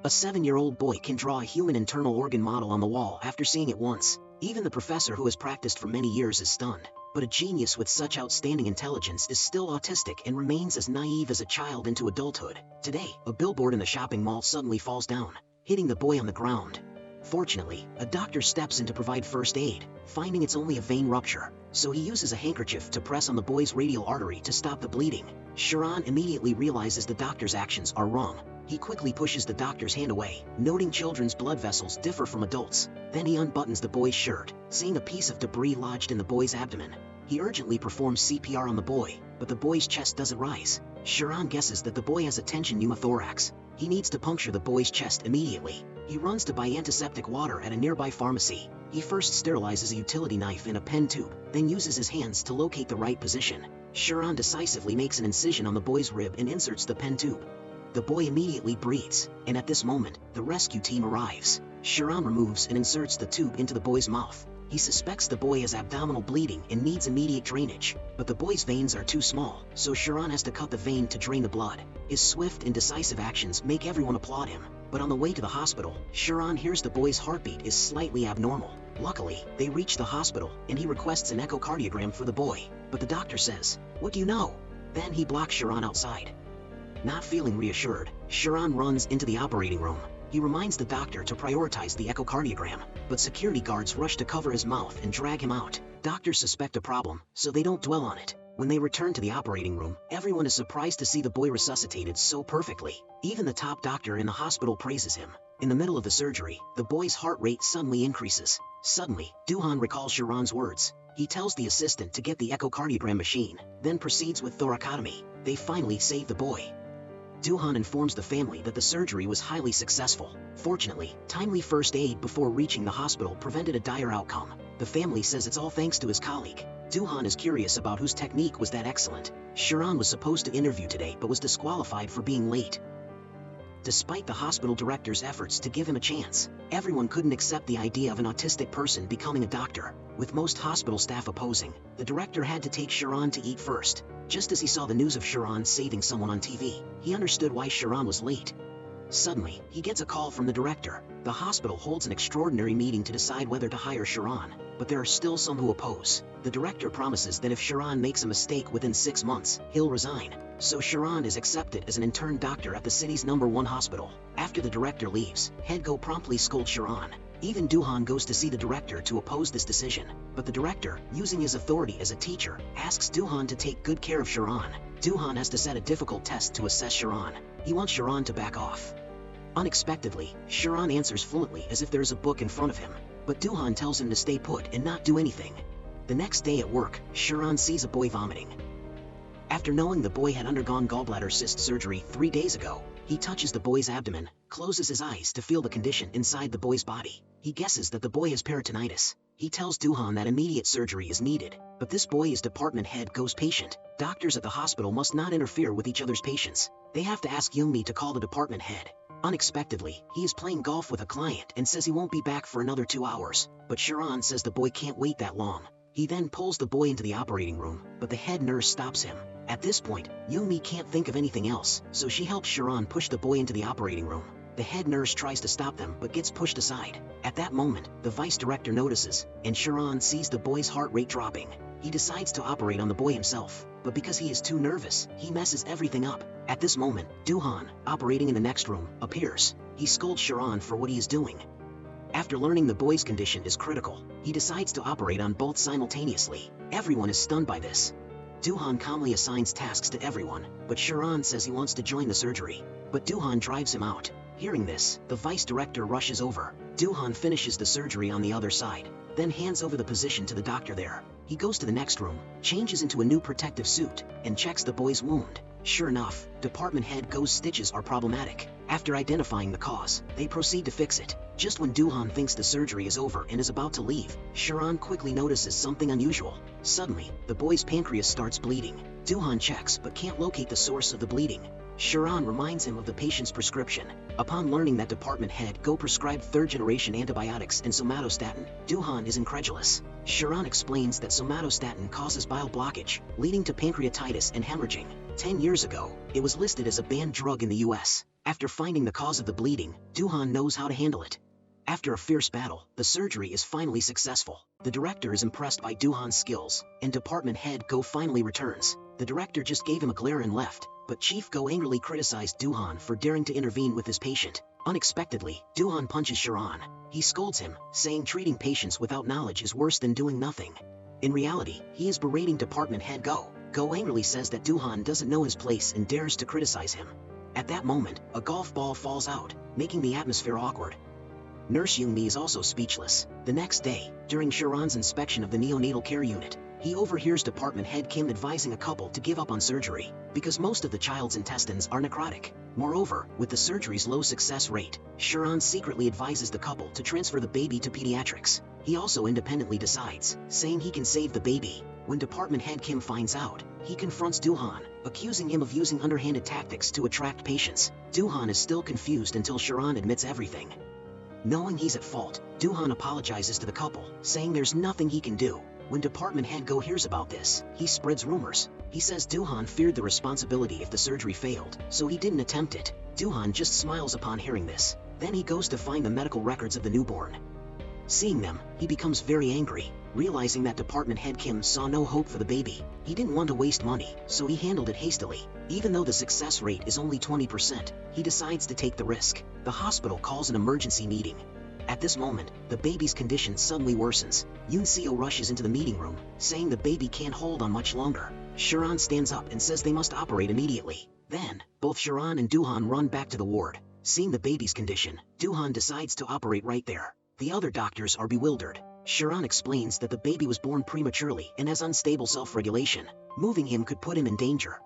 A 7-year-old boy can draw a human internal organ model on the wall after seeing it once. Even the professor who has practiced for many years is stunned. But a genius with such outstanding intelligence is still autistic and remains as naive as a child into adulthood. Today, a billboard in the shopping mall suddenly falls down, hitting the boy on the ground. Fortunately, a doctor steps in to provide first aid, finding it's only a vein rupture, so he uses a handkerchief to press on the boy's radial artery to stop the bleeding. Sharon immediately realizes the doctor's actions are wrong. He quickly pushes the doctor's hand away, noting children's blood vessels differ from adults. Then he unbuttons the boy's shirt, seeing a piece of debris lodged in the boy's abdomen. He urgently performs CPR on the boy, but the boy's chest doesn't rise. Sharon guesses that the boy has a tension pneumothorax. He needs to puncture the boy's chest immediately. He runs to buy antiseptic water at a nearby pharmacy. He first sterilizes a utility knife in a pen tube, then uses his hands to locate the right position. Sharon decisively makes an incision on the boy's rib and inserts the pen tube. The boy immediately breathes, and at this moment, the rescue team arrives. Sharon removes and inserts the tube into the boy's mouth. He suspects the boy has abdominal bleeding and needs immediate drainage, but the boy's veins are too small, so Sharon has to cut the vein to drain the blood. His swift and decisive actions make everyone applaud him, but on the way to the hospital, Sharon hears the boy's heartbeat is slightly abnormal. Luckily, they reach the hospital, and he requests an echocardiogram for the boy, but the doctor says, "What do you know?" Then he blocks Sharon outside. Not feeling reassured, Sharon runs into the operating room. He reminds the doctor to prioritize the echocardiogram, but security guards rush to cover his mouth and drag him out. Doctors suspect a problem, so they don't dwell on it. When they return to the operating room, everyone is surprised to see the boy resuscitated so perfectly. Even the top doctor in the hospital praises him. In the middle of the surgery, the boy's heart rate suddenly increases. Suddenly, Duhan recalls Sharon's words. He tells the assistant to get the echocardiogram machine, then proceeds with thoracotomy. They finally save the boy. Duhan informs the family that the surgery was highly successful. Fortunately, timely first aid before reaching the hospital prevented a dire outcome. The family says it's all thanks to his colleague. Duhan is curious about whose technique was that excellent. Sharon was supposed to interview today but was disqualified for being late. Despite the hospital director's efforts to give him a chance, everyone couldn't accept the idea of an autistic person becoming a doctor. With most hospital staff opposing, the director had to take Sharon to eat first. Just as he saw the news of Sharon saving someone on TV, he understood why Sharon was late. Suddenly, he gets a call from the director. The hospital holds an extraordinary meeting to decide whether to hire Sharon, but there are still some who oppose. The director promises that if Sharon makes a mistake within 6 months, he'll resign. So Sharon is accepted as an intern doctor at the city's #1 hospital. After the director leaves, Hedgo promptly scolds Sharon. Even Duhan goes to see the director to oppose this decision, but the director, using his authority as a teacher, asks Duhan to take good care of Sharon. Duhan has to set a difficult test to assess Sharon. He wants Sharon to back off. Unexpectedly, Sharon answers fluently as if there is a book in front of him, but Duhan tells him to stay put and not do anything. The next day at work, Sharon sees a boy vomiting. After knowing the boy had undergone gallbladder cyst surgery 3 days ago, he touches the boy's abdomen, closes his eyes to feel the condition inside the boy's body. He guesses that the boy has peritonitis. He tells Duhan that immediate surgery is needed, but this boy is department head Go's patient. Doctors at the hospital must not interfere with each other's patients. They have to ask Youngmi to call the department head. Unexpectedly, he is playing golf with a client and says he won't be back for another 2 hours, but Sharon says the boy can't wait that long. He then pulls the boy into the operating room, but the head nurse stops him. At this point, Youngmi can't think of anything else, so she helps Sharon push the boy into the operating room. The head nurse tries to stop them but gets pushed aside. At that moment, the vice director notices, and Sharon sees the boy's heart rate dropping. He decides to operate on the boy himself, but because he is too nervous, he messes everything up. At this moment, Duhan, operating in the next room, appears. He scolds Sharon for what he is doing. After learning the boy's condition is critical, he decides to operate on both simultaneously. Everyone is stunned by this. Duhan calmly assigns tasks to everyone, but Sharon says he wants to join the surgery. But Duhan drives him out. Hearing this, the vice director rushes over. Duhan finishes the surgery on the other side, then hands over the position to the doctor there. He goes to the next room, changes into a new protective suit, and checks the boy's wound. Sure enough, department head Go's stitches are problematic. After identifying the cause, they proceed to fix it. Just when Duhan thinks the surgery is over and is about to leave, Sharon quickly notices something unusual. Suddenly, the boy's pancreas starts bleeding. Duhan checks but can't locate the source of the bleeding. Sharon reminds him of the patient's prescription. Upon learning that department head Go prescribed third-generation antibiotics and somatostatin, Duhan is incredulous. Sharon explains that somatostatin causes bile blockage, leading to pancreatitis and hemorrhaging. 10 years ago, it was listed as a banned drug in the US. After finding the cause of the bleeding, Duhan knows how to handle it. After a fierce battle, the surgery is finally successful. The director is impressed by Duhan's skills, and department head Go finally returns. The director just gave him a glare and left, but Chief Go angrily criticized Duhan for daring to intervene with his patient. Unexpectedly, Duhan punches Sharon. He scolds him, saying treating patients without knowledge is worse than doing nothing. In reality, he is berating department head Go. Go angrily says that Duhan doesn't know his place and dares to criticize him. At that moment, a golf ball falls out, making the atmosphere awkward. Nurse Yoon-mi is also speechless. The next day, during Sharon's inspection of the neonatal care unit, he overhears department head Kim advising a couple to give up on surgery, because most of the child's intestines are necrotic. Moreover, with the surgery's low success rate, Sharon secretly advises the couple to transfer the baby to pediatrics. He also independently decides, saying he can save the baby. When department head Kim finds out, he confronts Duhan, accusing him of using underhanded tactics to attract patients. Duhan is still confused until Sharon admits everything. Knowing he's at fault, Duhan apologizes to the couple, saying there's nothing he can do. When department head Go hears about this, he spreads rumors. He says Duhan feared the responsibility if the surgery failed, so he didn't attempt it. Duhan just smiles upon hearing this. Then he goes to find the medical records of the newborn. Seeing them, he becomes very angry, realizing that department head Kim saw no hope for the baby. He didn't want to waste money, so he handled it hastily. Even though the success rate is only 20%, he decides to take the risk. The hospital calls an emergency meeting. At this moment, the baby's condition suddenly worsens. Yoon Seo rushes into the meeting room, saying the baby can't hold on much longer. Sharon stands up and says they must operate immediately. Then, both Sharon and Duhan run back to the ward. Seeing the baby's condition, Duhan decides to operate right there. The other doctors are bewildered. Sharon explains that the baby was born prematurely and has unstable self-regulation. Moving him could put him in danger.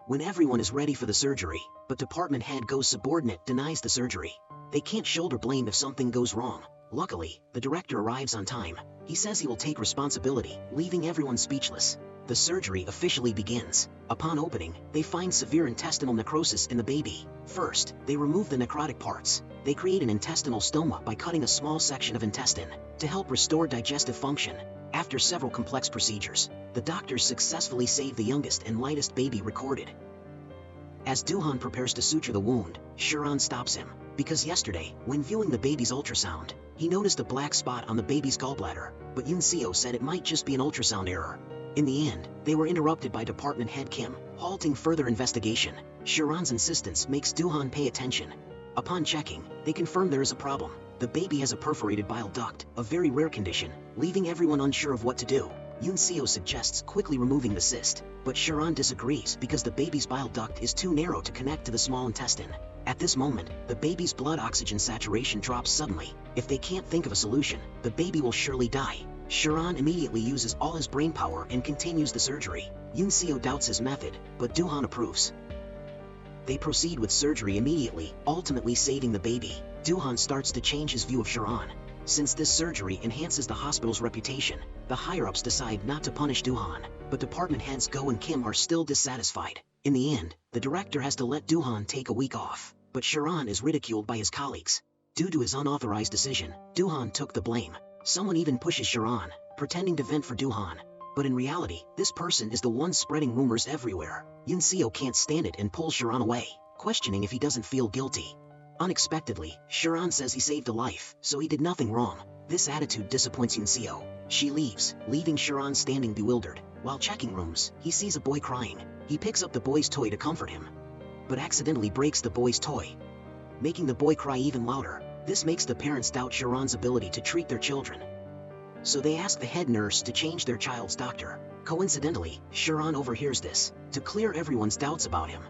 When everyone is ready for the surgery, but department head Go's subordinate denies the surgery. They can't shoulder blame if something goes wrong. Luckily, the director arrives on time. He says he will take responsibility, leaving everyone speechless. The surgery officially begins. Upon opening, they find severe intestinal necrosis in the baby. First, they remove the necrotic parts. They create an intestinal stoma by cutting a small section of intestine to help restore digestive function. After several complex procedures, the doctors successfully save the youngest and lightest baby recorded. As Duhan prepares to suture the wound, Sharon stops him, because yesterday, when viewing the baby's ultrasound, he noticed a black spot on the baby's gallbladder, but Yoon Seo said it might just be an ultrasound error. In the end, they were interrupted by department head Kim, halting further investigation. Sharon's insistence makes Duhan pay attention. Upon checking, they confirm there is a problem. The baby has a perforated bile duct, a very rare condition, leaving everyone unsure of what to do. Yoon Seo suggests quickly removing the cyst, but Sharon disagrees because the baby's bile duct is too narrow to connect to the small intestine. At this moment, the baby's blood oxygen saturation drops suddenly. If they can't think of a solution, the baby will surely die. Sharon immediately uses all his brain power and continues the surgery. Yoon Seo doubts his method, but Duhan approves. They proceed with surgery immediately, ultimately saving the baby. Duhan starts to change his view of Sharon. Since this surgery enhances the hospital's reputation, the higher-ups decide not to punish Duhan, but department heads Go and Kim are still dissatisfied. In the end, the director has to let Duhan take a week off, but Sharon is ridiculed by his colleagues. Due to his unauthorized decision, Duhan took the blame. Someone even pushes Sharon, pretending to vent for Duhan. But in reality, this person is the one spreading rumors everywhere. Yoon Seo can't stand it and pulls Sharon away, questioning if he doesn't feel guilty. Unexpectedly, Sharon says he saved a life, so he did nothing wrong. This attitude disappoints Yoon Seo. She leaves, leaving Sharon standing bewildered. While checking rooms, he sees a boy crying. He picks up the boy's toy to comfort him, but accidentally breaks the boy's toy, making the boy cry even louder. This makes the parents doubt Sharon's ability to treat their children. So they ask the head nurse to change their child's doctor. Coincidentally, Sharon overhears this. To clear everyone's doubts about him,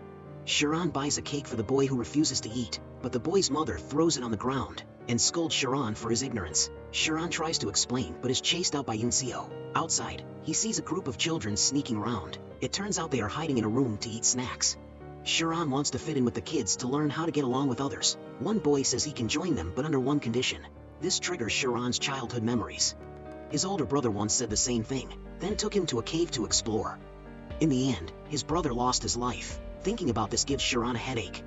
Sharon buys a cake for the boy who refuses to eat, but the boy's mother throws it on the ground and scolds Sharon for his ignorance. Sharon tries to explain but is chased out by Yoon Seo. Outside, he sees a group of children sneaking around. It turns out they are hiding in a room to eat snacks. Sharon wants to fit in with the kids to learn how to get along with others. One boy says he can join them but under one condition. This triggers Sharon's childhood memories. His older brother once said the same thing, then took him to a cave to explore. In the end, his brother lost his life. Thinking about this gives Sharon a headache,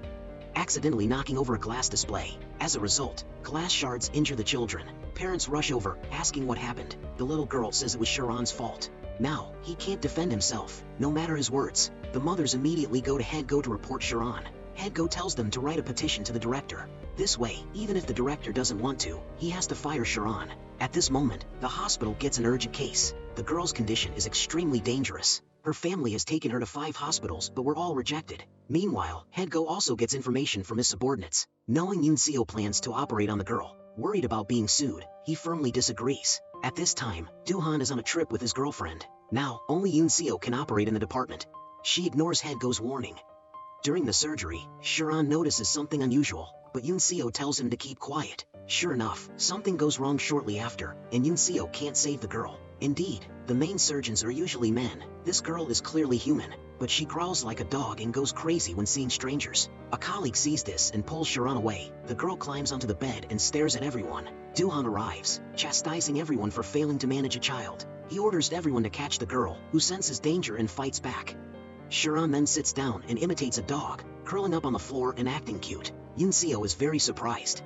accidentally knocking over a glass display. As a result, glass shards injure the children. Parents rush over, asking what happened. The little girl says it was Sharon's fault. Now, he can't defend himself, no matter his words. The mothers immediately go to head Go to report Sharon. Head-Go tells them to write a petition to the director. This way, even if the director doesn't want to, he has to fire Sharon. At this moment, the hospital gets an urgent case. The girl's condition is extremely dangerous. Her family has taken her to 5 hospitals but were all rejected. Meanwhile, Head-Go also gets information from his subordinates. Knowing Yoon Seo plans to operate on the girl, worried about being sued, he firmly disagrees. At this time, Do-han is on a trip with his girlfriend. Now, only Yoon Seo can operate in the department. She ignores Head-Go's warning. During the surgery, Sharon notices something unusual, but Yoon Seo tells him to keep quiet. Sure enough, something goes wrong shortly after, and Yoon Seo can't save the girl. Indeed, the main surgeons are usually men. This girl is clearly human, but she growls like a dog and goes crazy when seeing strangers. A colleague sees this and pulls Sharon away. The girl climbs onto the bed and stares at everyone. Do-han arrives, chastising everyone for failing to manage a child. He orders everyone to catch the girl, who senses danger and fights back. Sharon then sits down and imitates a dog, curling up on the floor and acting cute. Yoon Seo is very surprised.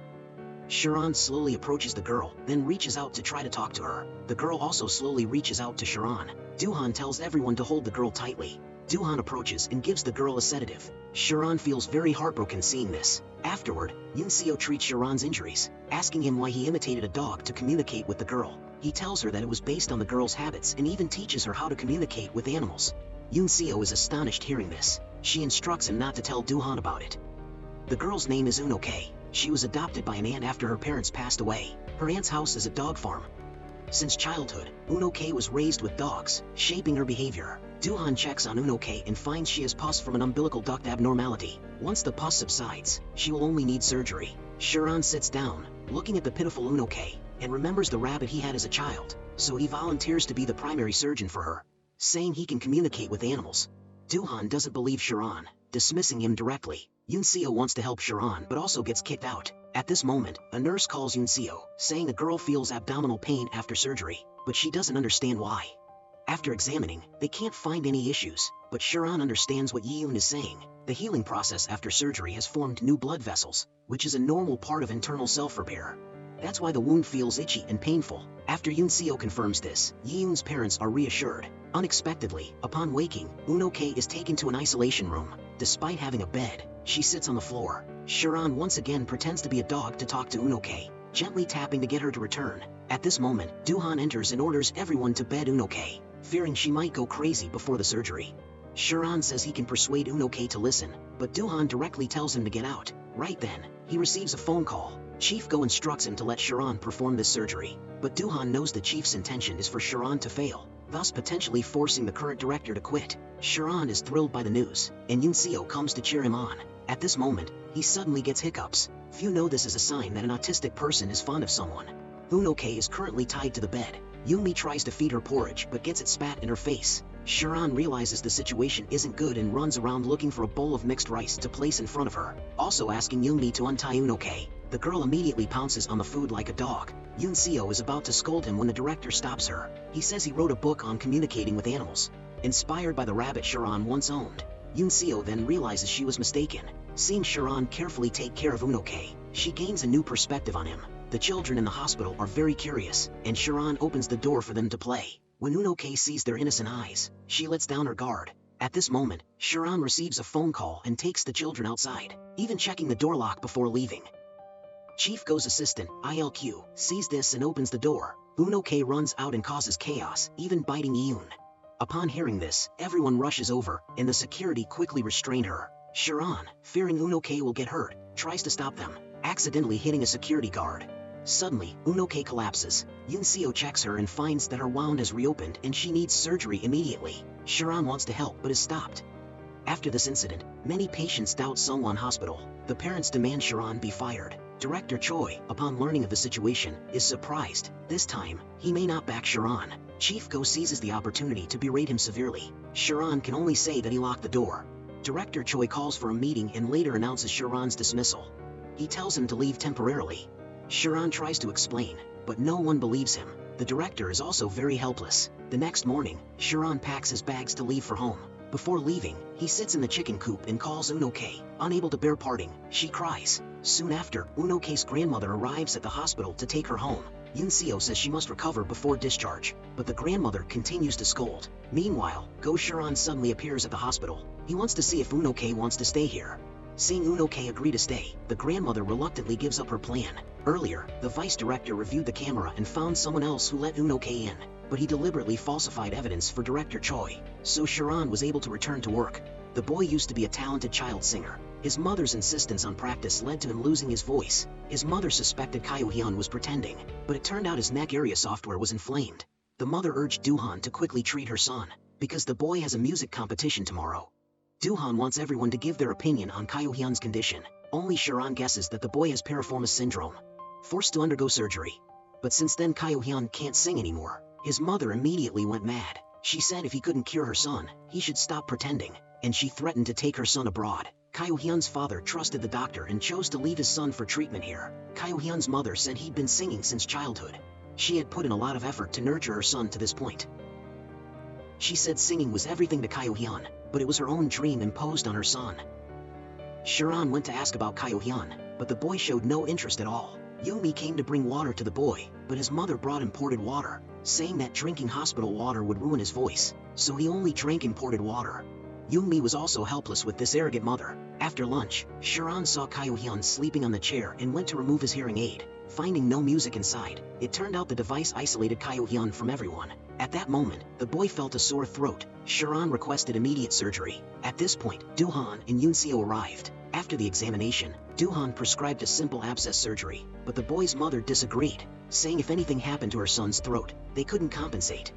Sharon slowly approaches the girl, then reaches out to try to talk to her. The girl also slowly reaches out to Sharon. Do-han tells everyone to hold the girl tightly. Do-han approaches and gives the girl a sedative. Sharon feels very heartbroken seeing this. Afterward, Yoon Seo treats Sharon's injuries, asking him why he imitated a dog to communicate with the girl. He tells her that it was based on the girl's habits and even teaches her how to communicate with animals. Yoon Seo is astonished hearing this. She instructs him not to tell Do-han about it. The girl's name is Uno-K. She was adopted by an aunt after her parents passed away. Her aunt's house is a dog farm. Since childhood, Uno-K was raised with dogs, shaping her behavior. Do-han checks on Uno-K and finds she has pus from an umbilical duct abnormality. Once the pus subsides, she will only need surgery. Sharon sits down, looking at the pitiful Uno-K, and remembers the rabbit he had as a child, so he volunteers to be the primary surgeon for her, saying he can communicate with animals. Do-han doesn't believe Sharon, dismissing him directly. Yoon Seo wants to help Sharon but also gets kicked out. At this moment, a nurse calls Yoon Seo, saying a girl feels abdominal pain after surgery, but she doesn't understand why. After examining, they can't find any issues, but Sharon understands what Yi-yoon is saying. The healing process after surgery has formed new blood vessels, which is a normal part of internal self-repair. That's why the wound feels itchy and painful. After Yoon Seo confirms this, Yi-yoon's parents are reassured. Unexpectedly, upon waking, Uno-K is taken to an isolation room. Despite having a bed, she sits on the floor. Sharon once again pretends to be a dog to talk to Uno-K, gently tapping to get her to return. At this moment, Do-han enters and orders everyone to bed Uno-K, fearing she might go crazy before the surgery. Sharon says he can persuade Uno-K to listen, but Do-han directly tells him to get out. Right then, he receives a phone call. Chief Go instructs him to let Sharon perform this surgery, but Do-han knows the chief's intention is for Sharon to fail, thus potentially forcing the current director to quit. Sharon is thrilled by the news, and Yoon Seo comes to cheer him on. At this moment, he suddenly gets hiccups. Few know this is a sign that an autistic person is fond of someone. Uno-K is currently tied to the bed. Yoonmi tries to feed her porridge but gets it spat in her face. Sharon realizes the situation isn't good and runs around looking for a bowl of mixed rice to place in front of her, also asking Yoonmi to untie Uno-K. The girl immediately pounces on the food like a dog. Yoon Seo is about to scold him when the director stops her. He says he wrote a book on communicating with animals, inspired by the rabbit Sharon once owned. Yoon Seo then realizes she was mistaken. Seeing Sharon carefully take care of Uno-K, she gains a new perspective on him. The children in the hospital are very curious, and Sharon opens the door for them to play. When Uno-K sees their innocent eyes, she lets down her guard. At this moment, Sharon receives a phone call and takes the children outside, even checking the door lock before leaving. Chief Go's assistant, ILQ, sees this and opens the door. Uno-K runs out and causes chaos, even biting Yoon. Upon hearing this, everyone rushes over, and the security quickly restrain her. Sharon, fearing Uno-K will get hurt, tries to stop them, accidentally hitting a security guard. Suddenly, Uno-K collapses. Yoon Seo checks her and finds that her wound has reopened and she needs surgery immediately. Sharon wants to help but is stopped. After this incident, many patients doubt Sungwon Hospital. The parents demand Sharon be fired. Director Choi, upon learning of the situation, is surprised. This time, he may not back Sharon. Chief Go seizes the opportunity to berate him severely. Sharon can only say that he locked the door. Director Choi calls for a meeting and later announces Sharon's dismissal. He tells him to leave temporarily. Sharon tries to explain, but no one believes him. The director is also very helpless. The next morning, Sharon packs his bags to leave for home. Before leaving, he sits in the chicken coop and calls Uno-K. Unable to bear parting, she cries. Soon after, Uno-K's grandmother arrives at the hospital to take her home. Yoon Seo says she must recover before discharge, but the grandmother continues to scold. Meanwhile, Go Sharon suddenly appears at the hospital. He wants to see if Uno-K wants to stay here. Seeing Unoke agree to stay, the grandmother reluctantly gives up her plan. Earlier, the vice director reviewed the camera and found someone else who let Unoke in, but he deliberately falsified evidence for Director Choi, so Sharon was able to return to work. The boy used to be a talented child singer. His mother's insistence on practice led to him losing his voice. His mother suspected Kyo-hyun was pretending, but it turned out his neck area software was inflamed. The mother urged Doohan to quickly treat her son, because the boy has a music competition tomorrow. Doohan wants everyone to give their opinion on Kyo-hyun's condition. Only Sharon guesses that the boy has piriformis syndrome, forced to undergo surgery. But since then Kyo-hyun can't sing anymore. His mother immediately went mad. She said if he couldn't cure her son, he should stop pretending, and she threatened to take her son abroad. Kyo-hyun's father trusted the doctor and chose to leave his son for treatment here. Kyo-hyun's mother said he'd been singing since childhood. She had put in a lot of effort to nurture her son to this point. She said singing was everything to Kyo-hyun, but it was her own dream imposed on her son. Sharon went to ask about Kyo-hyun, but the boy showed no interest at all. Yoonmi came to bring water to the boy, but his mother brought imported water, saying that drinking hospital water would ruin his voice, so he only drank imported water. Yoonmi was also helpless with this arrogant mother. After lunch, Sharon saw Kyo-hyun sleeping on the chair and went to remove his hearing aid. Finding no music inside, it turned out the device isolated Kyo-hyun from everyone. At that moment, the boy felt a sore throat. Sharon requested immediate surgery. At this point, Doohan and Yoon-seo arrived. After the examination, Doohan prescribed a simple abscess surgery, but the boy's mother disagreed, saying if anything happened to her son's throat, they couldn't compensate.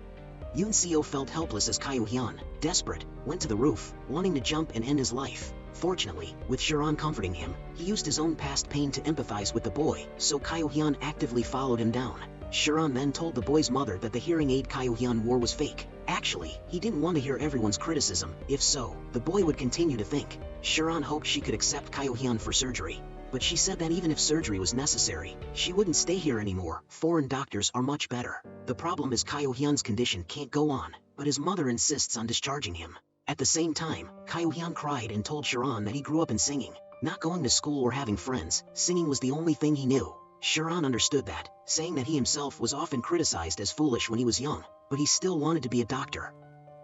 Yoon-seo felt helpless as Kyo-hyun, desperate, went to the roof, wanting to jump and end his life. Fortunately, with Sharon comforting him, he used his own past pain to empathize with the boy, so Kyo-hyun actively followed him down. Sharon then told the boy's mother that the hearing aid Kyo-hyun wore was fake. Actually, he didn't want to hear everyone's criticism. If so, the boy would continue to think. Sharon hoped she could accept Kyo-hyun for surgery, but she said that even if surgery was necessary, she wouldn't stay here anymore. Foreign doctors are much better. The problem is Kyo-hyun's condition can't go on, but his mother insists on discharging him. At the same time, Kyo-hyun cried and told Sharon that he grew up in singing. Not going to school or having friends, singing was the only thing he knew. Sharon understood that, saying that he himself was often criticized as foolish when he was young, but he still wanted to be a doctor.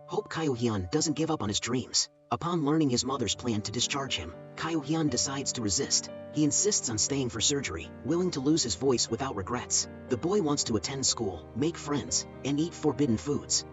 Hope Kyo-hyun doesn't give up on his dreams. Upon learning his mother's plan to discharge him, Kyo-hyun decides to resist. He insists on staying for surgery, willing to lose his voice without regrets. The boy wants to attend school, make friends, and eat forbidden foods.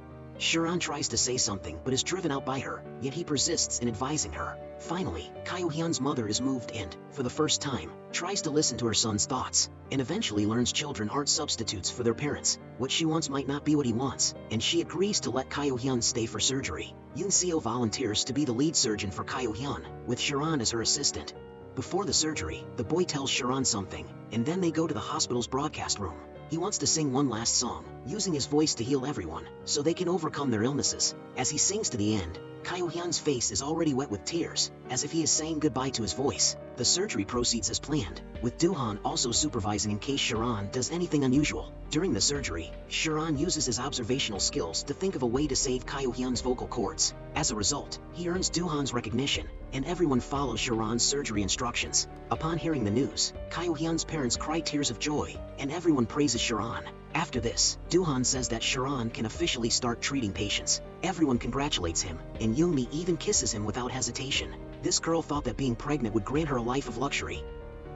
Sharon tries to say something but is driven out by her, yet he persists in advising her. Finally, Kyo-hyun's mother is moved and, for the first time, tries to listen to her son's thoughts, and eventually learns children aren't substitutes for their parents. What she wants might not be what he wants, and she agrees to let Kyo-hyun stay for surgery. Yoon-seo volunteers to be the lead surgeon for Kyo-hyun, with Sharon as her assistant. Before the surgery, the boy tells Sharon something, and then they go to the hospital's broadcast room. He wants to sing one last song, using his voice to heal everyone, so they can overcome their illnesses. As he sings to the end, Kyo-hyun's face is already wet with tears, as if he is saying goodbye to his voice. The surgery proceeds as planned, with Doohan also supervising in case Sharon does anything unusual. During the surgery, Sharon uses his observational skills to think of a way to save Kyo-hyun's vocal cords. As a result, he earns Doohan's recognition, and everyone follows Sharon's surgery instructions. Upon hearing the news, Kyo-hyun's parents cry tears of joy, and everyone praises Sharon. After this, Doohan says that Sharon can officially start treating patients. Everyone congratulates him, and Yoonmi even kisses him without hesitation. This girl thought that being pregnant would grant her a life of luxury.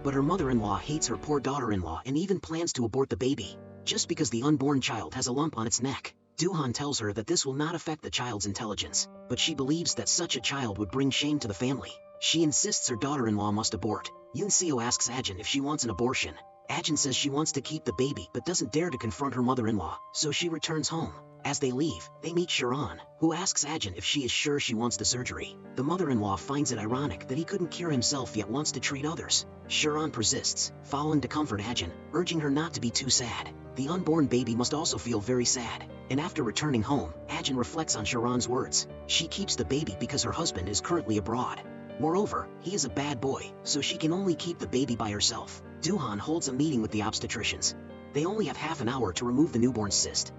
But her mother-in-law hates her poor daughter-in-law and even plans to abort the baby, just because the unborn child has a lump on its neck. Doohan tells her that this will not affect the child's intelligence, but she believes that such a child would bring shame to the family. She insists her daughter-in-law must abort. Yoon-seo asks Ajin if she wants an abortion. Ajin says she wants to keep the baby but doesn't dare to confront her mother-in-law, so she returns home. As they leave, they meet Sharon, who asks Ajin if she is sure she wants the surgery. The mother-in-law finds it ironic that he couldn't cure himself yet wants to treat others. Sharon persists, following to comfort Ajin, urging her not to be too sad. The unborn baby must also feel very sad, and after returning home, Ajin reflects on Sharon's words. She keeps the baby because her husband is currently abroad. Moreover, he is a bad boy, so she can only keep the baby by herself. Doohan holds a meeting with the obstetricians. They only have half an hour to remove the newborn cyst.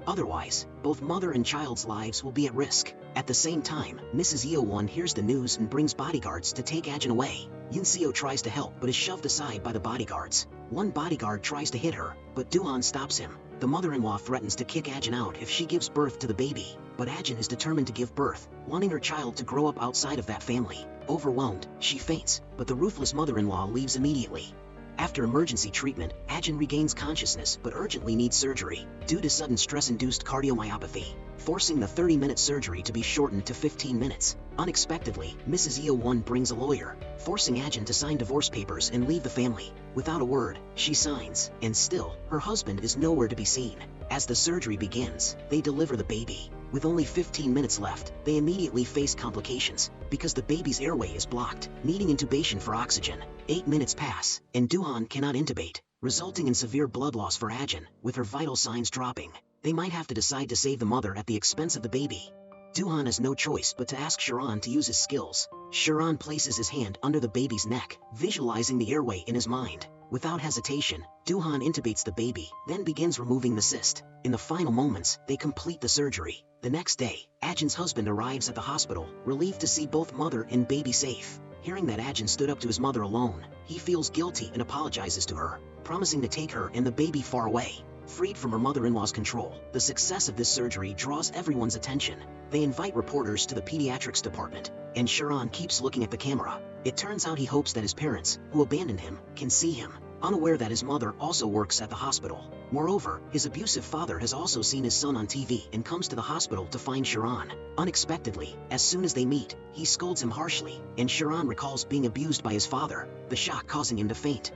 Otherwise, both mother and child's lives will be at risk. At the same time, Mrs. Yeowon hears the news and brings bodyguards to take Ajin away. Yoon-seo tries to help but is shoved aside by the bodyguards. One bodyguard tries to hit her, but Doohan stops him. The mother-in-law threatens to kick Ajin out if she gives birth to the baby, but Ajin is determined to give birth, wanting her child to grow up outside of that family. Overwhelmed, she faints, but the ruthless mother-in-law leaves immediately. After emergency treatment, Ajin regains consciousness but urgently needs surgery due to sudden stress-induced cardiomyopathy, forcing the 30-minute surgery to be shortened to 15 minutes. Unexpectedly, Mrs. Eo-won brings a lawyer, forcing Ajin to sign divorce papers and leave the family. Without a word, she signs, and still, her husband is nowhere to be seen. As the surgery begins, they deliver the baby. With only 15 minutes left, they immediately face complications because the baby's airway is blocked, needing intubation for oxygen. 8 minutes pass, and Doohan cannot intubate, resulting in severe blood loss for Ajin, with her vital signs dropping. They might have to decide to save the mother at the expense of the baby. Doohan has no choice but to ask Sharon to use his skills. Sharon places his hand under the baby's neck, visualizing the airway in his mind. Without hesitation, Doohan intubates the baby, then begins removing the cyst. In the final moments, they complete the surgery. The next day, Ajin's husband arrives at the hospital, relieved to see both mother and baby safe. Hearing that Ajin stood up to his mother alone, he feels guilty and apologizes to her, promising to take her and the baby far away. Freed from her mother-in-law's control, the success of this surgery draws everyone's attention. They invite reporters to the pediatrics department, and Sharon keeps looking at the camera. It turns out he hopes that his parents, who abandoned him, can see him, unaware that his mother also works at the hospital. Moreover, his abusive father has also seen his son on TV and comes to the hospital to find Sharon. Unexpectedly, as soon as they meet, he scolds him harshly, and Sharon recalls being abused by his father, the shock causing him to faint.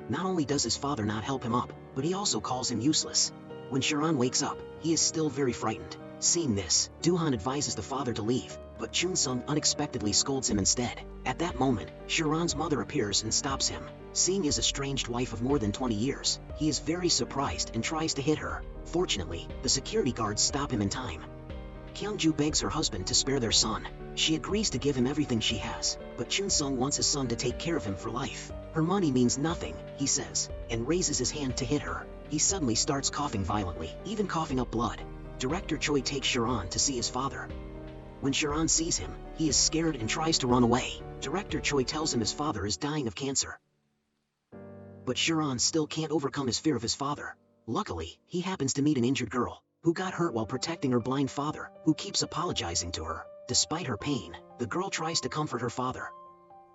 Not only does his father not help him up, but he also calls him useless. When Sharon wakes up, he is still very frightened. Seeing this, Doohan advises the father to leave, but Chun-sung unexpectedly scolds him instead. At that moment, Sharon's mother appears and stops him. Seeing his estranged wife of more than 20 years, he is very surprised and tries to hit her. Fortunately, the security guards stop him in time. Kyungju begs her husband to spare their son. She agrees to give him everything she has, but Chun-sung wants his son to take care of him for life. Her money means nothing, he says, and raises his hand to hit her. He suddenly starts coughing violently, even coughing up blood. Director Choi takes Sharon to see his father. When Sharon sees him, he is scared and tries to run away. Director Choi tells him his father is dying of cancer. But Sharon still can't overcome his fear of his father. Luckily, he happens to meet an injured girl, who got hurt while protecting her blind father, who keeps apologizing to her. Despite her pain, the girl tries to comfort her father.